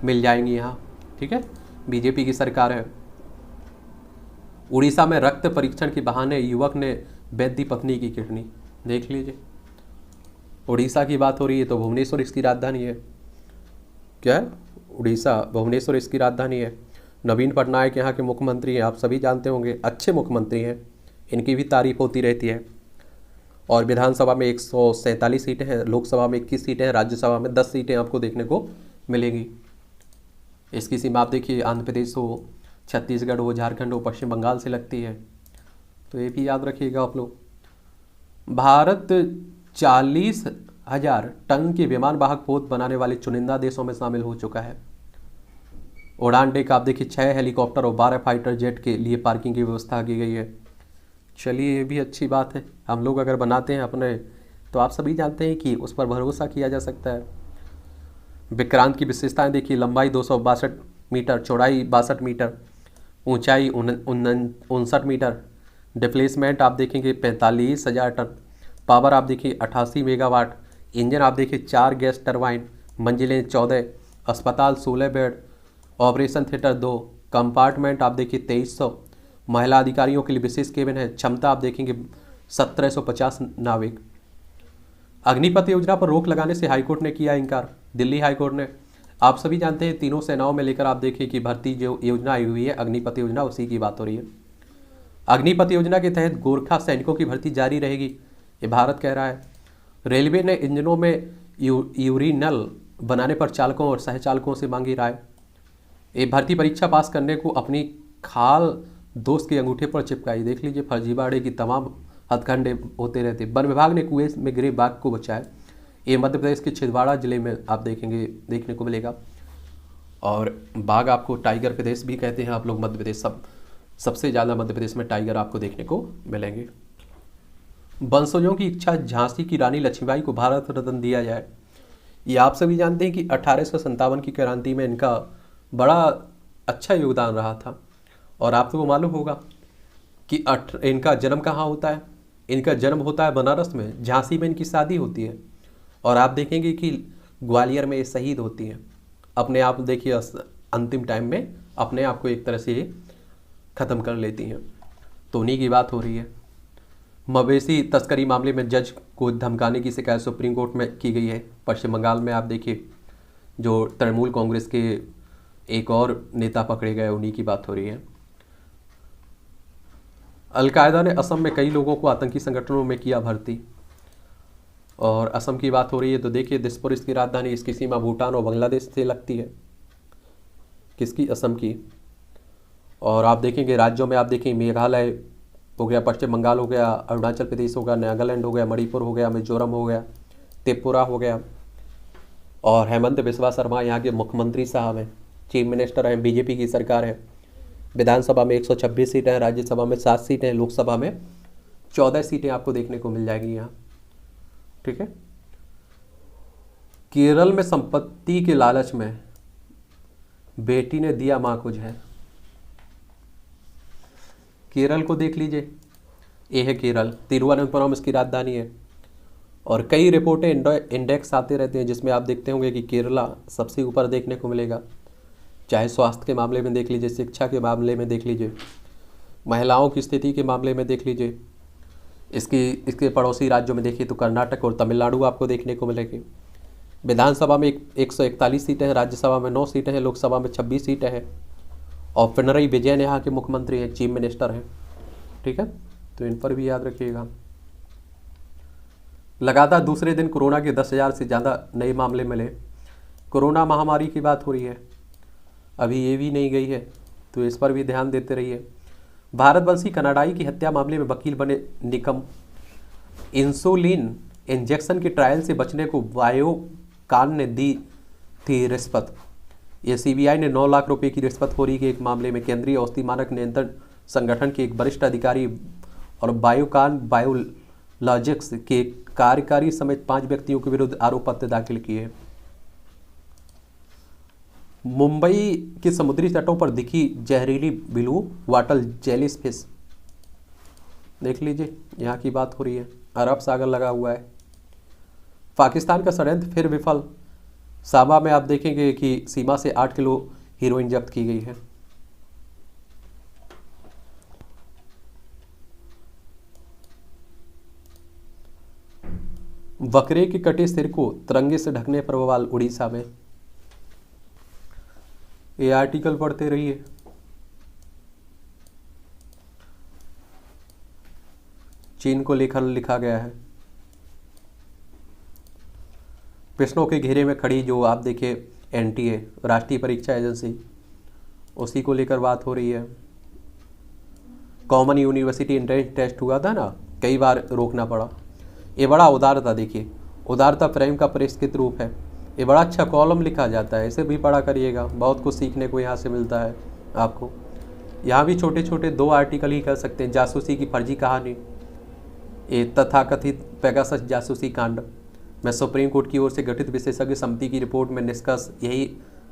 मिल जाएंगी यहाँ, ठीक है। BJP की सरकार है। उड़ीसा में रक्त परीक्षण के बहाने युवक ने बेच दी पत्नी की किडनी, देख लीजिए। उड़ीसा की बात हो रही है तो भुवनेश्वर इसकी राजधानी है। क्या है, उड़ीसा, भुवनेश्वर इसकी राजधानी है। नवीन पटनायक यहाँ के मुख्यमंत्री हैं, आप सभी जानते होंगे, अच्छे मुख्यमंत्री हैं, इनकी भी तारीफ होती रहती है। और विधानसभा में 147 सीटें हैं, लोकसभा में 21 सीटें हैं, राज्यसभा में 10 सीटें आपको देखने को मिलेंगी। इसकी सीमा आप देखिए आंध्र प्रदेश हो, छत्तीसगढ़ हो, झारखंड हो, पश्चिम बंगाल से लगती है। तो ये भी याद रखिएगा आप लोग। भारत 40,000 टन के विमान वाहक पोत बनाने वाले चुनिंदा देशों में शामिल हो चुका है। उड़ान डेक आप देखिए 6 हेलीकॉप्टर और 12 फाइटर जेट के लिए पार्किंग की व्यवस्था की गई है। चलिए ये भी अच्छी बात है। हम लोग अगर बनाते हैं अपने तो आप सभी जानते हैं कि उस पर भरोसा किया जा सकता है। विक्रांत की विशेषताएं देखिए, लंबाई 262 मीटर, चौड़ाई 62 मीटर, ऊंचाई 59 मीटर, डिप्लेसमेंट आप देखेंगे 45,000 टन, पावर आप देखिए 88 मेगावाट, इंजन आप देखिए 4 गैस टरबाइन, मंजिलें 14, अस्पताल 16 बेड, ऑपरेशन थिएटर 2, कंपार्टमेंट आप देखिए 2300, महिला अधिकारियों के लिए विशेष केबिन है, क्षमता आप देखेंगे 1750 नाविक। अग्निपथ योजना पर रोक लगाने से हाईकोर्ट ने किया इनकार। दिल्ली हाईकोर्ट ने आप सभी जानते हैं तीनों सेनाओं में लेकर आप देखिए कि भर्ती जो योजना आई हुई है अग्निपथ योजना, उसी की बात हो रही है। अग्निपथ योजना के तहत गोरखा सैनिकों की भर्ती जारी रहेगी, ये भारत कह रहा है। रेलवे ने इंजनों में यूरिनल बनाने पर चालकों और सहचालकों से मांगी राय। ये भर्ती परीक्षा पास करने को अपनी खाल दोस्त के अंगूठे पर चिपकाई। देख लीजिए फर्जीवाड़े की तमाम हथकंडे होते रहते। वन विभाग ने कुएं में गिरे बाघ को बचाया। ये मध्य प्रदेश के छिंदवाड़ा जिले में आप देखेंगे, देखने को मिलेगा। और बाघ आपको टाइगर प्रदेश भी कहते हैं आप लोग, मध्य प्रदेश सबसे ज़्यादा मध्य प्रदेश में टाइगर आपको देखने को मिलेंगे। वंशजों की इच्छा, झांसी की रानी लक्ष्मीबाई को भारत रत्न दिया जाए। ये आप सभी जानते हैं कि 1857 की क्रांति में इनका बड़ा अच्छा योगदान रहा था। और आपको मालूम होगा कि इनका जन्म कहाँ होता है? इनका जन्म होता है बनारस में, झांसी में इनकी शादी होती है। और आप देखेंगे कि ग्वालियर में ये शहीद होती हैं। अपने आप देखिए अंतिम टाइम में अपने आप को एक तरह से ख़त्म कर लेती हैं। तो उन्हीं की बात हो रही है। मवेशी तस्करी मामले में जज को धमकाने की शिकायत सुप्रीम कोर्ट में की गई है। पश्चिम बंगाल में आप देखिए जो तृणमूल कांग्रेस के एक और नेता पकड़े गए, उन्हीं की बात हो रही है। अलकायदा ने असम में कई लोगों को आतंकी संगठनों में किया भर्ती। और असम की बात हो रही है तो देखिए दिसपुर इसकी राजधानी, इसकी सीमा भूटान और बांग्लादेश से लगती है। किसकी? असम की। और आप देखेंगे राज्यों में, आप देखें मेघालय हो गया, पश्चिम बंगाल हो गया, अरुणाचल प्रदेश हो गया, नागालैंड हो गया, मणिपुर हो गया, मिजोरम हो गया, त्रिपुरा हो गया। और हेमंत बिस्वा शर्मा यहाँ के मुख्यमंत्री साहब हैं, चीफ मिनिस्टर हैं, बीजेपी की सरकार है। विधानसभा में 126 सीटें हैं, राज्यसभा में 7 सीटें हैं, लोकसभा में 14 सीटें आपको देखने को मिल जाएगी यहाँ। ठीक है। केरल में संपत्ति के लालच में बेटी ने दिया मां को जहर। केरल को देख लीजिए, ये है केरल, तिरुवनंतपुरम इसकी राजधानी है। और कई रिपोर्टें इंडेक्स आते रहते हैं जिसमें आप देखते होंगे कि केरला सबसे ऊपर देखने को मिलेगा। चाहे स्वास्थ्य के मामले में देख लीजिए, शिक्षा के मामले में देख लीजिए, महिलाओं की स्थिति के मामले में देख लीजिए। इसके पड़ोसी राज्यों में देखिए तो कर्नाटक और तमिलनाडु आपको देखने को मिलेगी। विधानसभा में 141 सीटें हैं, राज्यसभा में 9 सीटें हैं, लोकसभा में 26 सीटें हैं। और पिनरई विजयन यहाँ के मुख्यमंत्री हैं, चीफ मिनिस्टर हैं। ठीक है, तो इन पर भी याद रखिएगा। लगातार दूसरे दिन कोरोना के 10,000 से ज़्यादा नए मामले मिले। कोरोना महामारी की बात हो रही है, अभी ये भी नहीं गई है, तो इस पर भी ध्यान देते रहिए। भारतवंशी कनाडाई की हत्या मामले में वकील बने निकम। इंसुलिन इंजेक्शन के ट्रायल से बचने को बायोकॉन ने दी थी रिश्वत। ये सीबीआई ने 9 लाख रुपए की रिश्वतखोरी के एक मामले में केंद्रीय औषधि मानक नियंत्रण संगठन के एक वरिष्ठ अधिकारी और बायोकॉन बायोलॉजिक्स के कार्यकारी समेत 5 व्यक्तियों के विरुद्ध आरोप पत्र दाखिल किए। मुंबई के समुद्री तटों पर दिखी जहरीली ब्लू वाटर जेलीस फिश। देख लीजिए, यहाँ की बात हो रही है, अरब सागर लगा हुआ है। पाकिस्तान का षड्यंत्र फिर विफल। साबा में आप देखेंगे कि सीमा से 8 किलो हीरोइन जब्त की गई है। बकरे के कटे सिर को तिरंगे से ढकने पर बवाल उड़ीसा में। ये आर्टिकल पढ़ते रहिए। चीन को लेकर लिखा गया है। प्रश्नों के घेरे में खड़ी जो आप देखिए एनटीए, राष्ट्रीय परीक्षा एजेंसी, उसी को लेकर बात हो रही है। कॉमन यूनिवर्सिटी एंट्रेंस टेस्ट हुआ था ना, कई बार रोकना पड़ा। ये बड़ा उदारता, देखिए उदारता प्रेम का परिष्कृत रूप है। ये बड़ा अच्छा कॉलम लिखा जाता है, इसे भी पढ़ा करिएगा, बहुत कुछ सीखने को यहाँ से मिलता है आपको। यहाँ भी छोटे छोटे 2 आर्टिकल ही कर सकते हैं। जासूसी की फर्जी कहानी, ये तथाकथित पेगासस जासूसी कांड में सुप्रीम कोर्ट की ओर से गठित विशेषज्ञ समिति की रिपोर्ट में निष्कर्ष यही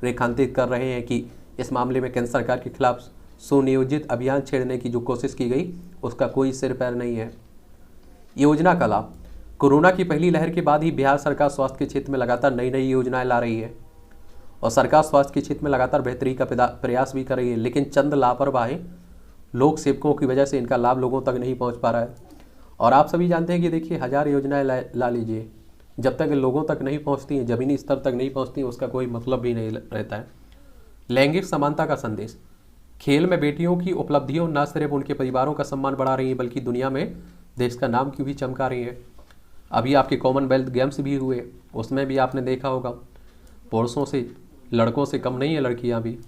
रेखांकित कर रहे हैं कि इस मामले में केंद्र सरकार के खिलाफ सुनियोजित अभियान छेड़ने की जो कोशिश की गई उसका कोई सिर पैर नहीं है। योजना का लाभ। कोरोना की पहली लहर के बाद ही बिहार सरकार स्वास्थ्य के क्षेत्र में लगातार नई नई योजनाएं ला रही है और सरकार स्वास्थ्य के क्षेत्र में लगातार बेहतरी का प्रयास भी कर रही है, लेकिन चंद लापरवाह लोक सेवकों की वजह से इनका लाभ लोगों तक नहीं पहुंच पा रहा है। और आप सभी जानते हैं कि देखिए 1000 योजनाएं ला लीजिए, जब तक लोगों तक नहीं पहुंचती हैं, ज़मीनी स्तर तक नहीं पहुंचती हैं, उसका कोई मतलब भी नहीं रहता है। लैंगिक समानता का संदेश, खेल में बेटियों की उपलब्धियों न सिर्फ उनके परिवारों का सम्मान बढ़ा रही है बल्कि दुनिया में देश का नाम क्यों भी चमका रही है। अभी आपके कॉमनवेल्थ गेम्स भी हुए, उसमें भी आपने देखा होगा पुरुषों से लड़कों से कम नहीं है लड़कियां भी।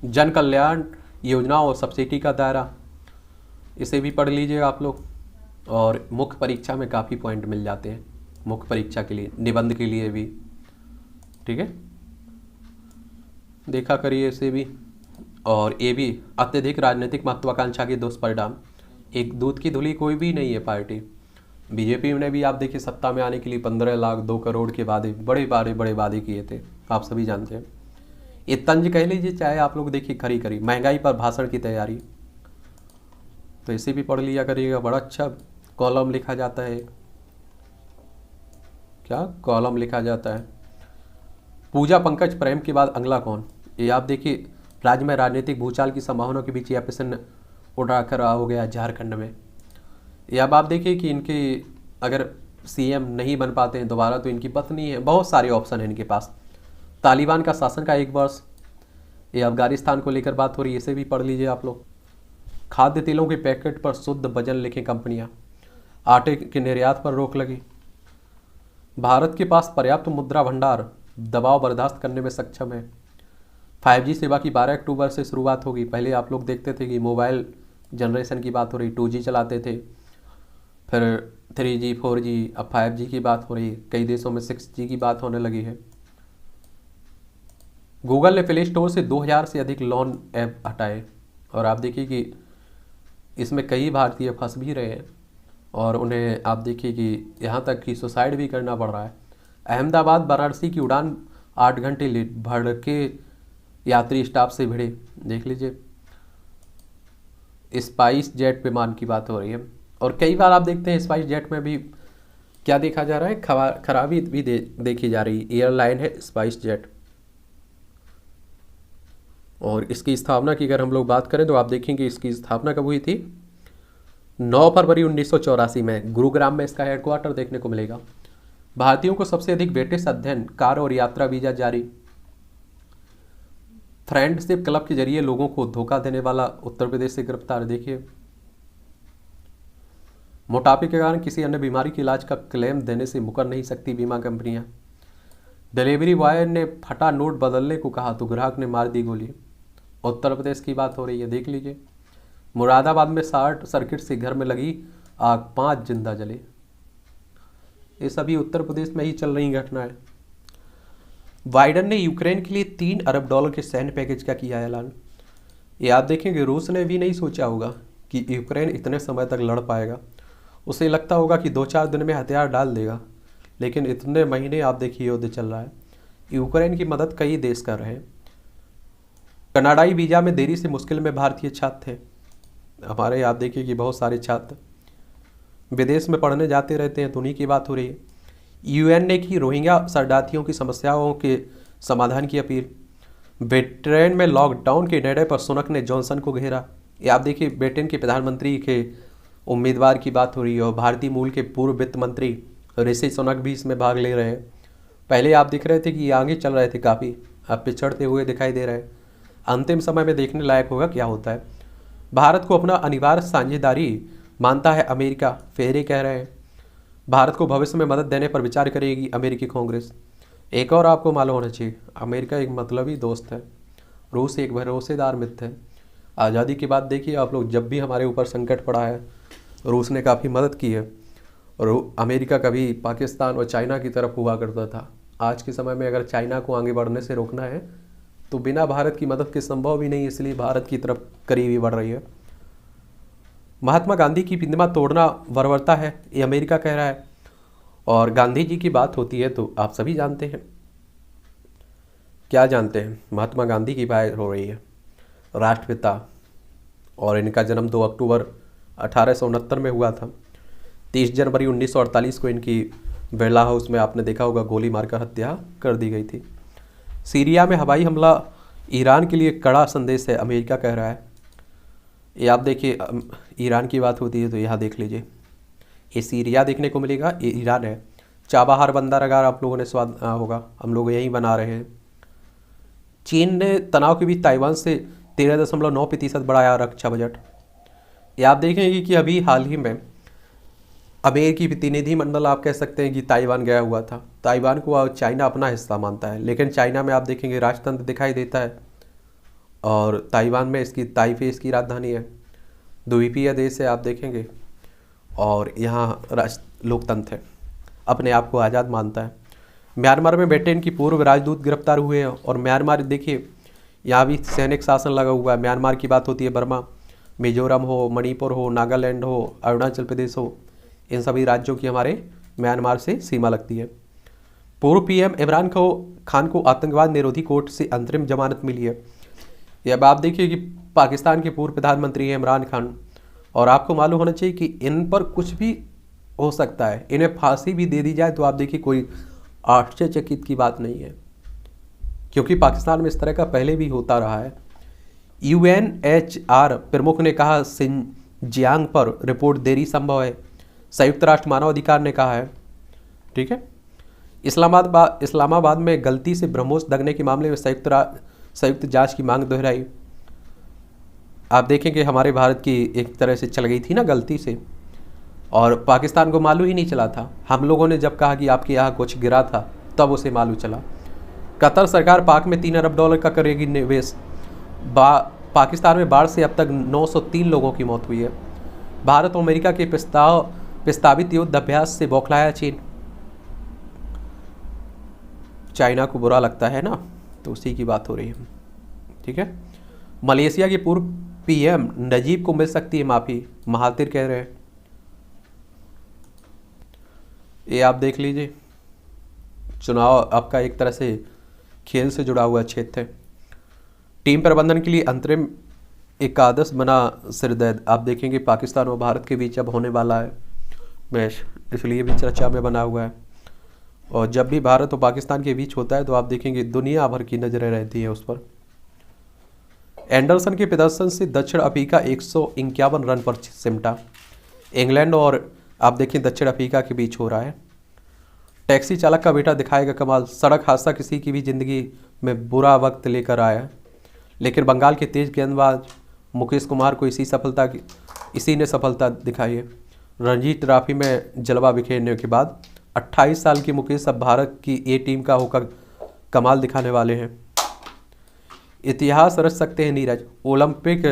जन कल्याण योजना और सब्सिडी का दायरा, इसे भी पढ़ लीजिएगा आप लोग। और मुख्य परीक्षा में काफ़ी पॉइंट मिल जाते हैं, मुख्य परीक्षा के लिए, निबंध के लिए भी, ठीक है, देखा करिए इसे भी। और ये भी अत्यधिक राजनीतिक महत्वाकांक्षा के दुष्परिणाम, एक दूध की धुली कोई भी नहीं है पार्टी। बीजेपी ने भी आप देखिए सत्ता में आने के लिए 15 लाख 2 करोड़ के वादे, बड़े वादे किए थे, आप सभी जानते हैं। ये तंज कह लीजिए, चाहे आप लोग देखिए खरी खरी महंगाई पर भाषण की तैयारी, तो इसे भी पढ़ लिया करिएगा। बड़ा अच्छा कॉलम लिखा जाता है, क्या कॉलम लिखा जाता है। पूजा पंकज प्रेम के बाद अगला कौन, ये आप देखिए। राज्य में राजनीतिक भूचाल की संभावना के बीच यह प्रश्न उठाकर हो गया झारखंड में। ये अब आप देखिए कि इनके अगर सीएम नहीं बन पाते हैं दोबारा तो इनकी पत्नी है, बहुत सारे ऑप्शन है इनके पास। तालिबान का शासन का 1 वर्ष, ये अफगानिस्तान को लेकर बात हो रही है, इसे भी पढ़ लीजिए आप लोग। खाद्य तेलों के पैकेट पर शुद्ध वजन लिखें कंपनियां, आटे के निर्यात पर रोक लगी। भारत के पास पर्याप्त मुद्रा भंडार दबाव बर्दाश्त करने में सक्षम है। 5G सेवा की 12 अक्टूबर से शुरुआत होगी। पहले आप लोग देखते थे कि मोबाइल जनरेशन की बात हो रही, 2G चलाते थे, फिर 3G 4G, अब 5G की बात हो रही है। कई देशों में 6G की बात होने लगी है। गूगल ने प्ले स्टोर से 2000 से अधिक लोन ऐप हटाए, और आप देखिए कि इसमें कई भारतीय फंस भी रहे हैं, और उन्हें आप देखिए कि यहाँ तक कि सुसाइड भी करना पड़ रहा है। अहमदाबाद वाराणसी की उड़ान 8 घंटे लेट, भड़के यात्री स्टाफ से भिड़े, देख लीजिए। स्पाइस जेट विमान की बात हो रही है, और कई बार आप देखते हैं स्पाइस जेट में भी क्या देखा जा रहा है, खराबी भी देखी जा रही। एयरलाइन है स्पाइस जेट, और इसकी स्थापना की अगर हम लोग बात करें तो आप देखेंगे इसकी स्थापना कब हुई थी, 9 फरवरी 1984 में। गुरुग्राम में इसका हेडक्वार्टर देखने को मिलेगा। भारतीयों को सबसे अधिक ब्रिटिश अध्ययन, कार्य और यात्रा वीजा जारी। फ्रेंडशिप क्लब के जरिए लोगों को धोखा देने वाला उत्तर प्रदेश से गिरफ्तार, देखिए। मोटापे के कारण किसी अन्य बीमारी के इलाज का क्लेम देने से मुकर नहीं सकती बीमा कंपनियां। डिलीवरी बॉय ने फटा नोट बदलने को कहा तो ग्राहक ने मार दी गोली, उत्तर प्रदेश की बात हो रही है, देख लीजिए। मुरादाबाद में शॉर्ट सर्किट से घर में लगी आग, 5 जिंदा जले। ये सभी उत्तर प्रदेश में ही चल रही घटनाएं। बाइडन ने यूक्रेन के लिए $3 अरब के सैन्य पैकेज का किया ऐलान। ये आप देखेंगे रूस ने भी नहीं सोचा होगा कि यूक्रेन इतने समय तक लड़ पाएगा। उसे लगता होगा कि 2-4 दिन में हथियार डाल देगा, लेकिन इतने महीने आप देखिए युद्ध चल रहा है। यूक्रेन की मदद कई देश कर रहे हैं। कनाडाई वीजा में देरी से मुश्किल में भारतीय छात्र थे। हमारे आप देखिए कि बहुत सारे छात्र विदेश में पढ़ने जाते रहते हैं, तो उन्हीं की बात हो रही है। यूएन ने की रोहिंग्या शरणार्थियों की समस्याओं के समाधान की अपील। ब्रिटेन में लॉकडाउन के निर्णय पर सुनक ने जॉनसन को घेरा। ये आप देखिए ब्रिटेन के प्रधानमंत्री के उम्मीदवार की बात हो रही है, और भारतीय मूल के पूर्व वित्त मंत्री ऋषि सुनक भी इसमें भाग ले रहे हैं। पहले आप दिख रहे थे कि ये आगे चल रहे थे काफ़ी, अब पिछड़ते हुए दिखाई दे रहे हैं। अंतिम समय में देखने लायक होगा क्या होता है। भारत को अपना अनिवार्य साझेदारी मानता है अमेरिका, फेरे कह रहे हैं। भारत को भविष्य में मदद देने पर विचार करेगी अमेरिकी कांग्रेस। एक और आपको मालूम होना चाहिए, अमेरिका एक मतलबी दोस्त है, रूस एक भरोसेदार मित्र है। आज़ादी के बाद देखिए आप लोग, जब भी हमारे ऊपर संकट पड़ा है रूस ने काफ़ी मदद की है, और अमेरिका कभी पाकिस्तान और चाइना की तरफ हुआ करता था। आज के समय में अगर चाइना को आगे बढ़ने से रोकना है तो बिना भारत की मदद के संभव भी नहीं, इसलिए भारत की तरफ करीबी बढ़ रही है। महात्मा गांधी की प्रतिमा तोड़ना बर्बरता है, ये अमेरिका कह रहा है। और गांधी जी की बात होती है तो आप सभी जानते हैं, क्या जानते हैं, महात्मा गांधी की बात हो रही है, राष्ट्रपिता, और इनका जन्म 2 अक्टूबर 1869 में हुआ था। 30 जनवरी 1948 को इनकी बिरला हाउस में आपने देखा होगा गोली मारकर हत्या कर दी गई थी। सीरिया में हवाई हमला ईरान के लिए कड़ा संदेश है, अमेरिका कह रहा है। ये आप देखिए, ईरान की बात होती है तो यहाँ देख लीजिए, ये सीरिया देखने को मिलेगा, ये ईरान है। चाबहार बंदरगाह आप लोगों ने स्वाद होगा, हम लोग यहीं बना रहे हैं। चीन ने तनाव के बीच ताइवान से 13.9% बढ़ाया रक्षा बजट। ये आप देखेंगे कि अभी हाल ही में अमेरिकी प्रतिनिधि मंडल आप कह सकते हैं कि ताइवान गया हुआ था। ताइवान को चाइना अपना हिस्सा मानता है, लेकिन चाइना में आप देखेंगे राजतंत्र दिखाई देता है और ताइवान में इसकी ताइपे इसकी राजधानी है। द्वीपीय देश है आप देखेंगे, और यहाँ लोकतंत्र है, अपने आप को आज़ाद मानता है। म्यांमार में ब्रिटेन की पूर्व राजदूत गिरफ्तार हुए हैं, और म्यांमार देखिए यहाँ भी सैनिक शासन लगा हुआ है। म्यांमार की बात होती है, बर्मा, मिजोरम हो, मणिपुर हो, नागालैंड हो, अरुणाचल प्रदेश हो, इन सभी राज्यों की हमारे म्यांमार से सीमा लगती है। पूर्व पीएम इमरान खान को आतंकवाद निरोधी कोर्ट से अंतरिम जमानत मिली है। ये अब आप देखिए कि पाकिस्तान के पूर्व प्रधानमंत्री हैं इमरान खान, और आपको मालूम होना चाहिए कि इन पर कुछ भी हो सकता है, इन्हें फांसी भी दे दी जाए तो आप देखिए कोई आश्चर्यचकित की बात नहीं है, क्योंकि पाकिस्तान में इस तरह का पहले भी होता रहा है। यूएनएचआर प्रमुख ने कहा सिंजियांग पर रिपोर्ट देरी संभव है। संयुक्त राष्ट्र मानवाधिकार ने कहा है, ठीक है। इस्लामाबाद में गलती से ब्रह्मोस दगने के मामले में संयुक्त जांच की मांग दोहराई। आप देखेंगे हमारे भारत की एक तरह से चल गई थी ना गलती से, और पाकिस्तान को मालूम ही नहीं चला था। हम लोगों ने जब कहा कि आपके यहाँ कुछ गिरा था तब उसे मालूम चला। कतर सरकार पाक में $3 अरब का करेगी निवेश। पाकिस्तान में बाढ़ से अब तक 903 लोगों की मौत हुई है। भारत और अमेरिका के प्रस्तावित युद्ध अभ्यास से बौखलाया चीन। चाइना को बुरा लगता है ना, तो उसी की बात हो रही है, ठीक है। मलेशिया के पूर्व पीएम नजीब को मिल सकती है माफ़ी, महातिर कह रहे हैं। ये आप देख लीजिए, चुनाव आपका एक तरह से खेल से जुड़ा हुआ क्षेत्र है। टीम प्रबंधन के लिए अंतरिम एकादश बना सिरदर्द। आप देखेंगे पाकिस्तान और भारत के बीच अब होने वाला है मैच, इसलिए भी चर्चा में बना हुआ है। और जब भी भारत और पाकिस्तान के बीच होता है तो आप देखेंगे दुनिया भर की नज़रें रहती हैं उस पर। एंडरसन के प्रदर्शन से दक्षिण अफ्रीका 151 रन पर सिमटा। इंग्लैंड और आप देखें दक्षिण अफ्रीका के बीच हो रहा है। टैक्सी चालक का बेटा दिखाएगा कमाल। सड़क हादसा किसी की भी ज़िंदगी में बुरा वक्त लेकर आया, लेकिन बंगाल के तेज गेंदबाज मुकेश कुमार को इसी ने सफलता दिखाई है। रणजी ट्रॉफी में जलवा बिखेरने के बाद 28 साल के मुकेश अब भारत की ए टीम का होकर कमाल दिखाने वाले हैं। इतिहास रच सकते हैं नीरज, ओलंपिक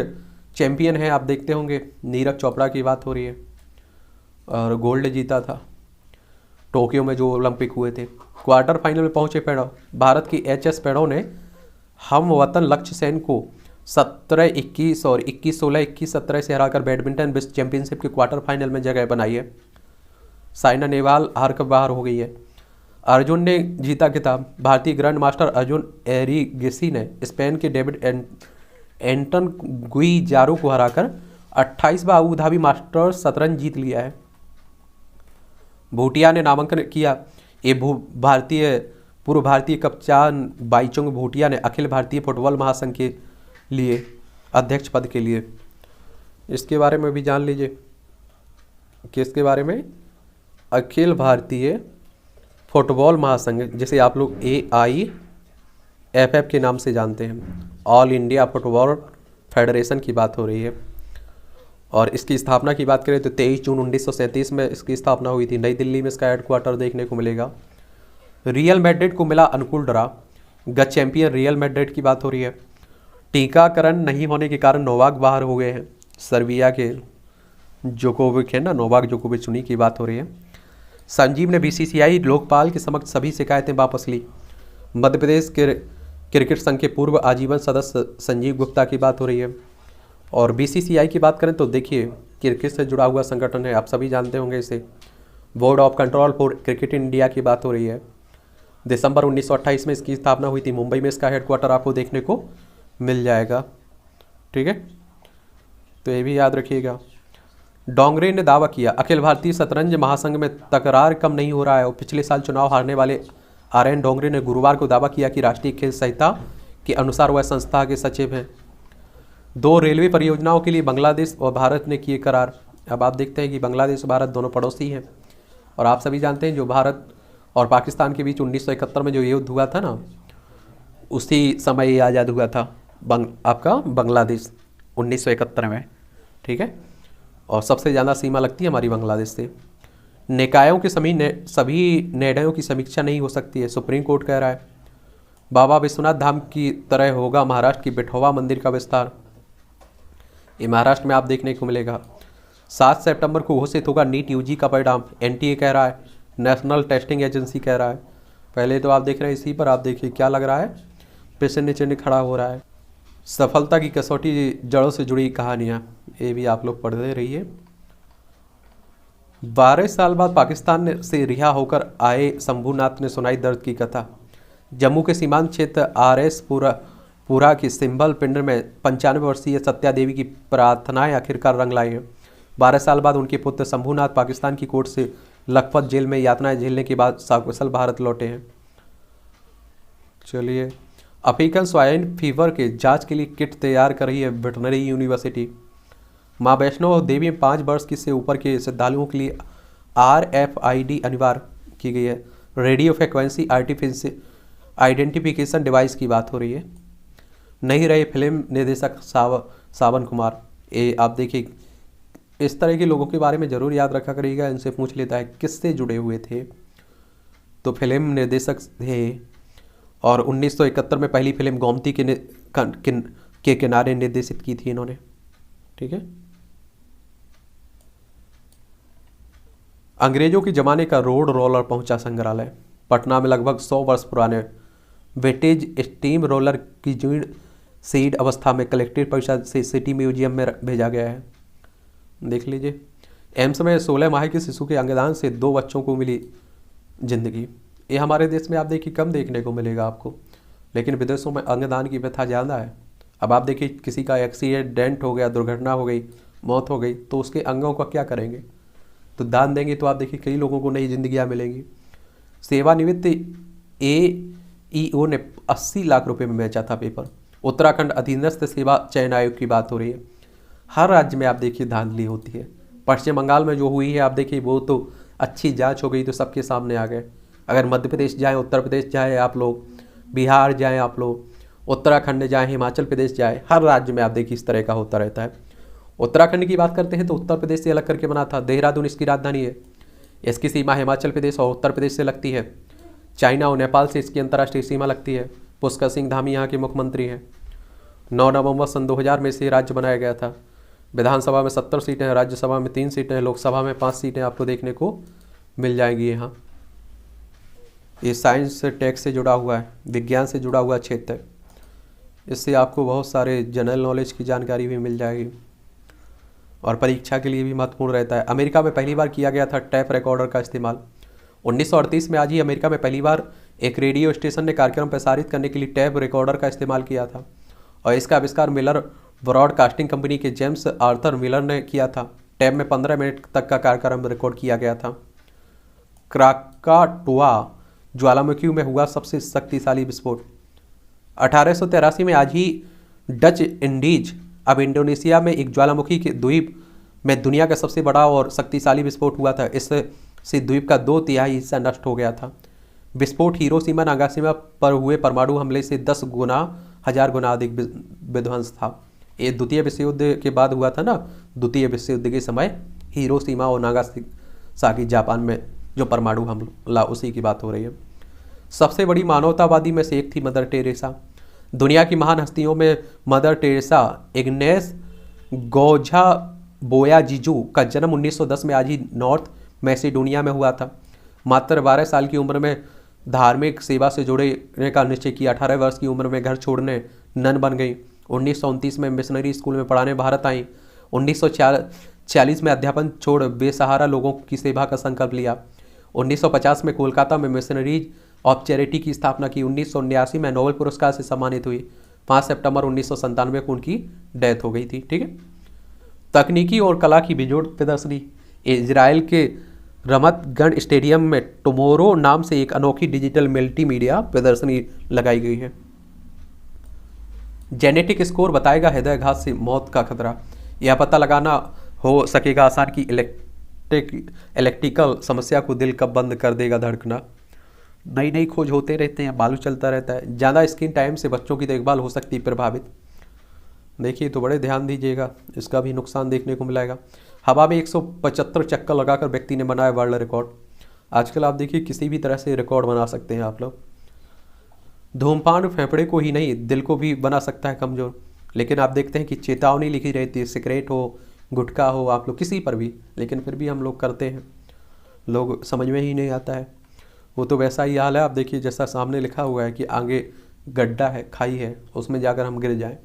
चैंपियन हैं। आप देखते होंगे नीरज चोपड़ा की बात हो रही है, और गोल्ड जीता था टोक्यो में जो ओलंपिक हुए थे। क्वार्टर फाइनल में पहुंचे प्रणव। भारत की एचएस प्रणव ने हम वतन लक्ष्य सेन को 17-21 और 21-16, 21-17 से हराकर बैडमिंटन विश्व चैंपियनशिप के क्वार्टर फाइनल में जगह बनाई है। साइना नेहवाल हार कर बाहर हो गई है। अर्जुन ने जीता खिताब। भारतीय ग्रैंड मास्टर अर्जुन एरिगेसी ने स्पेन के डेविड एंटन गुइजारो को हराकर 28वां अबू धाबी मास्टर्स शतरंज जीत लिया है। भूटिया ने नामांकन किया। ये पूर्व भारतीय कप्तान बाईचुंग भूटिया ने अखिल भारतीय फुटबॉल महासंघ के लिए अध्यक्ष पद के लिए। इसके बारे में भी जान लीजिए, किसके बारे में? अखिल भारतीय फुटबॉल महासंघ, जिसे आप लोग AIFF के नाम से जानते हैं, ऑल इंडिया फुटबॉल फेडरेशन की बात हो रही है। और इसकी स्थापना की बात करें तो 23 जून 1937 में इसकी स्थापना हुई थी। नई दिल्ली में इसका हेडक्वार्टर देखने को मिलेगा। रियल मैड्रिड को मिला अनुकूल ड्रा। गत चैंपियन रियल मैड्रिड की बात हो रही है। टीकाकरण नहीं होने के कारण नोवाक बाहर हो गए हैं। सर्बिया के जोकोविच है ना, नोवाक जोकोविच, उन्हीं की बात हो रही है। संजीव ने BCCI लोकपाल के समक्ष सभी शिकायतें वापस ली। मध्य प्रदेश के क्रिकेट संघ के पूर्व आजीवन सदस्य संजीव गुप्ता की बात हो रही है। और BCCI की बात करें तो देखिए क्रिकेट से जुड़ा हुआ संगठन है, आप सभी जानते होंगे इसे। Board of control for cricket India की बात हो रही है। दिसंबर 1928 में इसकी स्थापना हुई थी। मुंबई में इसका हेडक्वार्टर आपको देखने को मिल जाएगा, ठीक है, तो ये भी याद रखिएगा। डोंगरे ने दावा किया अखिल भारतीय शतरंज महासंघ में तकरार कम नहीं हो रहा है। और पिछले साल चुनाव हारने वाले RN डोंगरे ने गुरुवार को दावा किया कि राष्ट्रीय खेल संहिता के अनुसार वह संस्था के सचिव हैं। 2 रेलवे परियोजनाओं के लिए बांग्लादेश और भारत ने किए करार। अब आप देखते हैं कि बांग्लादेश और भारत दोनों पड़ोसी हैं, और आप सभी जानते हैं जो भारत और पाकिस्तान के बीच 1971 में जो युद्ध हुआ था ना, उसी समय ये आज़ाद हुआ था आपका बांग्लादेश 1971 में, ठीक है। और सबसे ज़्यादा सीमा लगती है हमारी बांग्लादेश से। निकायों के सभी निर्णयों की समीक्षा नहीं हो सकती है, सुप्रीम कोर्ट कह रहा है। बाबा विश्वनाथ धाम की तरह होगा महाराष्ट्र की बिठोबा मंदिर का विस्तार, ये महाराष्ट्र में आप देखने को मिलेगा। 7 सितंबर को घोषित होगा नीट यूजी का परिणाम, एनटीए कह रहा है, नेशनल टेस्टिंग एजेंसी कह रहा है। पहले तो आप देख रहे हैं इसी पर, आप देखिए क्या लग रहा है, पेशेंट नीचे खड़ा हो रहा है। सफलता की कसौटी जड़ों से जुड़ी कहानियाँ, ये भी आप लोग पढ़ते रहिए। 12 साल बाद पाकिस्तान से रिहा होकर आए शंभूनाथ ने सुनाई दर्द की कथा। जम्मू के सीमांत क्षेत्र RS पुरा की सिंबल पिंड में 95 वर्षीय सत्या देवी की प्रार्थनाएं आखिरकार रंग लाई हैं। 12 साल बाद उनके पुत्र शंभूनाथ पाकिस्तान की कोर्ट से लखपत जेल में यातनाएं झेलने के बाद सकुशल भारत लौटे हैं। चलिए, अफ्रीकन स्वाइन फीवर के जांच के लिए किट तैयार कर रही है वेटरनरी यूनिवर्सिटी। मां वैष्णो देवी में 5 वर्ष से ऊपर के श्रद्धालुओं के लिए RFID अनिवार्य की गई है। Radio frequency artificial identification device की बात हो रही है। नहीं रहे फिल्म निर्देशक सावन कुमार। ये आप देखिए, इस तरह के लोगों के बारे में ज़रूर याद रखा करिएगा, इनसे पूछ लेता है किससे जुड़े हुए थे, तो फिल्म निर्देशक थे। और 1971 में पहली फिल्म गोमती के किनारे निर्देशित की थी इन्होंने, ठीक है। अंग्रेजों के ज़माने का रोड रोलर पहुंचा संग्रहालय। पटना में लगभग 100 वर्ष पुराने विंटेज स्टीम रोलर की जीर्ण सीड अवस्था में कलेक्ट्रेट परिषद से सिटी म्यूजियम में भेजा गया है, देख लीजिए। एम्स में 16 माह के शिशु के अंगदान से 2 बच्चों को मिली जिंदगी। ये हमारे देश में आप देखिए कम देखने को मिलेगा आपको, लेकिन विदेशों में अंगदान की प्रथा ज़्यादा है। अब आप देखिए किसी का एक्सीडेंट हो गया, दुर्घटना हो गई, मौत हो गई, तो उसके अंगों का क्या करेंगे, तो दान देंगे, तो आप देखिए कई लोगों को नई जिंदगियाँ मिलेंगी। सेवानिवृत्त AEO ने 80 लाख रुपए में बेचा था पेपर। उत्तराखंड अधीनस्थ सेवा चयन आयोग की बात हो रही है। हर राज्य में आप देखिए धांधली होती है। पश्चिम बंगाल में जो हुई है आप देखिए, वो तो अच्छी जांच हो गई तो सबके सामने आ गए। अगर मध्य प्रदेश जाएँ, उत्तर प्रदेश जाएँ आप लोग, बिहार जाएँ आप लोग, उत्तराखंड जाएँ, हिमाचल प्रदेश जाएँ, हर राज्य में आप देखिए इस तरह का होता रहता है। उत्तराखंड की बात करते हैं तो उत्तर प्रदेश से अलग करके बना था। देहरादून इसकी राजधानी है। इसकी सीमा हिमाचल प्रदेश और उत्तर प्रदेश से लगती है। चाइना और नेपाल से इसकी अंतर्राष्ट्रीय सीमा लगती है। पुष्कर सिंह धामी यहाँ के मुख्यमंत्री हैं। 9 नवंबर सन 2000 में से राज्य बनाया गया था। विधानसभा में 70 सीटें हैं, राज्यसभा में 3 सीटें हैं, लोकसभा में 5 सीटें आपको देखने को मिल जाएंगी। यहाँ ये साइंस से टेक से जुड़ा हुआ है, विज्ञान से जुड़ा हुआ क्षेत्र है। इससे आपको बहुत सारे जनरल नॉलेज की जानकारी भी मिल जाएगी और परीक्षा के लिए भी महत्वपूर्ण रहता है। अमेरिका में पहली बार किया गया था टैप रिकॉर्डर का इस्तेमाल। 1938 में आज ही अमेरिका में पहली बार एक रेडियो स्टेशन ने कार्यक्रम प्रसारित करने के लिए टैप रिकॉर्डर का इस्तेमाल किया था और इसका आविष्कार मिलर ब्रॉडकास्टिंग कंपनी के जेम्स आर्थर मिलर ने किया था। टैप में 15 मिनट तक का कार्यक्रम रिकॉर्ड किया गया था। क्राकाटुआ ज्वालामुखी में हुआ सबसे शक्तिशाली विस्फोट। 1883 में आज ही डच इंडीज अब इंडोनेशिया में एक ज्वालामुखी के द्वीप में दुनिया का सबसे बड़ा और शक्तिशाली विस्फोट हुआ था। इससे द्वीप का 2/3 हिस्सा नष्ट हो गया था। विस्फोट हिरोशिमा नागासाकी पर हुए परमाणु हमले से 10,000 गुना अधिक विध्वंस था। ये द्वितीय विश्व युद्ध के बाद हुआ था ना। द्वितीय विश्व युद्ध के समय हिरोशिमा और नागासाकी जापान में जो परमाणु हमला, उसी की बात हो रही है। सबसे बड़ी मानवतावादी में से एक थी मदर टेरेसा। दुनिया की महान हस्तियों में मदर टेरेसा इग्नेस गोज़ाबोयाजीजू का जन्म 1910 में आज ही नॉर्थ मैसेडोनिया में हुआ था। मात्र 12 साल की उम्र में धार्मिक सेवा से जुड़ने का निश्चय किया। 18 वर्ष की उम्र में घर छोड़ने नन बन गई। 1929 में मिशनरी स्कूल में पढ़ाने भारत आई। 1940 में अध्यापन छोड़ बेसहारा लोगों की सेवा का संकल्प लिया। 1950 में कोलकाता में मिशनरीज ऑफ चैरिटी की स्थापना की। 1979 में नोबेल पुरस्कार से सम्मानित हुई। 5 सितंबर 1997 को उनकी डेथ हो गई थी, ठीक है। तकनीकी और कला की बेजोड़ प्रदर्शनी। इजराइल के रमतगढ़ स्टेडियम में टुमोरो नाम से एक अनोखी डिजिटल मल्टीमीडिया प्रदर्शनी लगाई गई है। जेनेटिक स्कोर बताएगा हृदयघात से मौत का खतरा। यह पता लगाना हो सकेगा आसान कि इलेक्ट्रिकल समस्या को दिल कब बंद कर देगा धड़कना। नई नई खोज होते रहते हैं, मालूम चलता रहता है। ज़्यादा स्क्रीन टाइम से बच्चों की देखभाल हो सकती है प्रभावित। देखिए तो बड़े ध्यान दीजिएगा, इसका भी नुकसान देखने को मिलेगा। हवा में 175 चक्कर लगाकर व्यक्ति ने बनाया वर्ल्ड रिकॉर्ड। आजकल आप देखिए किसी भी तरह से रिकॉर्ड बना सकते हैं आप लोग। धूमपान फेफड़े को ही नहीं दिल को भी बना सकता है कमज़ोर। लेकिन आप देखते हैं कि चेतावनी लिखी रहती है, सिगरेट हो, गुटखा हो, आप लोग किसी पर भी, लेकिन फिर भी हम लोग करते हैं। लोग समझ में ही नहीं आता है। वो तो वैसा ही हाल है, आप देखिए जैसा सामने लिखा हुआ है कि आगे गड्ढा है, खाई है, उसमें जाकर हम गिर जाएं।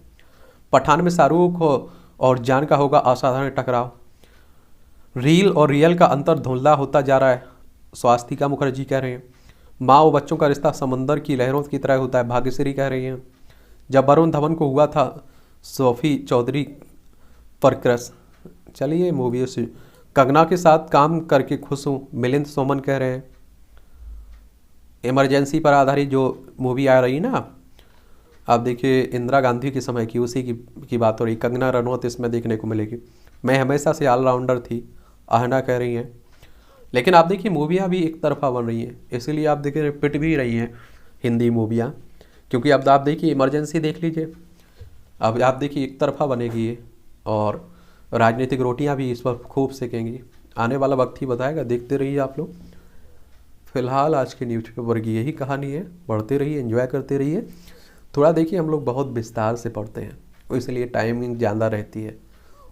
पठान में शाहरुख हो और जान का होगा असाधारण टकराव। रील और रियल का अंतर धुंधला होता जा रहा है, स्वास्तिका मुखर्जी कह रहे हैं। माँ और बच्चों का रिश्ता समंदर की लहरों की तरह होता है, भाग्यश्री कह रही हैं। जब वरुण धवन को हुआ था सोफी चौधरी पर क्रश। चलिए मूवी से कंगना के साथ काम करके खुश हूँ, मिलिंद सोमन कह रहे हैं। इमरजेंसी पर आधारित जो मूवी आ रही ना, आप देखिए इंदिरा गांधी के समय की, उसी की बात हो रही। कंगना रनौत इसमें देखने को मिलेगी। मैं हमेशा से ऑलराउंडर थी, आहना कह रही हैं। लेकिन आप देखिए मूवियाँ भी एक तरफा बन रही हैं, इसीलिए आप देखिए रिपीट भी रही हैं हिंदी मूवियाँ। क्योंकि अब आप देखिए इमरजेंसी देख लीजिए, अब आप देखिए एक तरफा बनेगी ये, और राजनीतिक रोटियां भी इस पर खूब सेकेंगी। आने वाला वक्त ही बताएगा, देखते रहिए आप लोग। फिलहाल आज के न्यूज़पेपर की यही कहानी है, पढ़ते रहिए, एंजॉय करते रहिए। थोड़ा देखिए हम लोग बहुत विस्तार से पढ़ते हैं, तो इसलिए टाइमिंग ज़्यादा रहती है।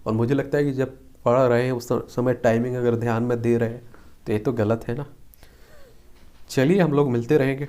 और मुझे लगता है कि जब पढ़ रहे हैं उस समय टाइमिंग अगर ध्यान में दे रहे हैं तो ये तो गलत है ना। चलिए हम लोग मिलते रहेंगे।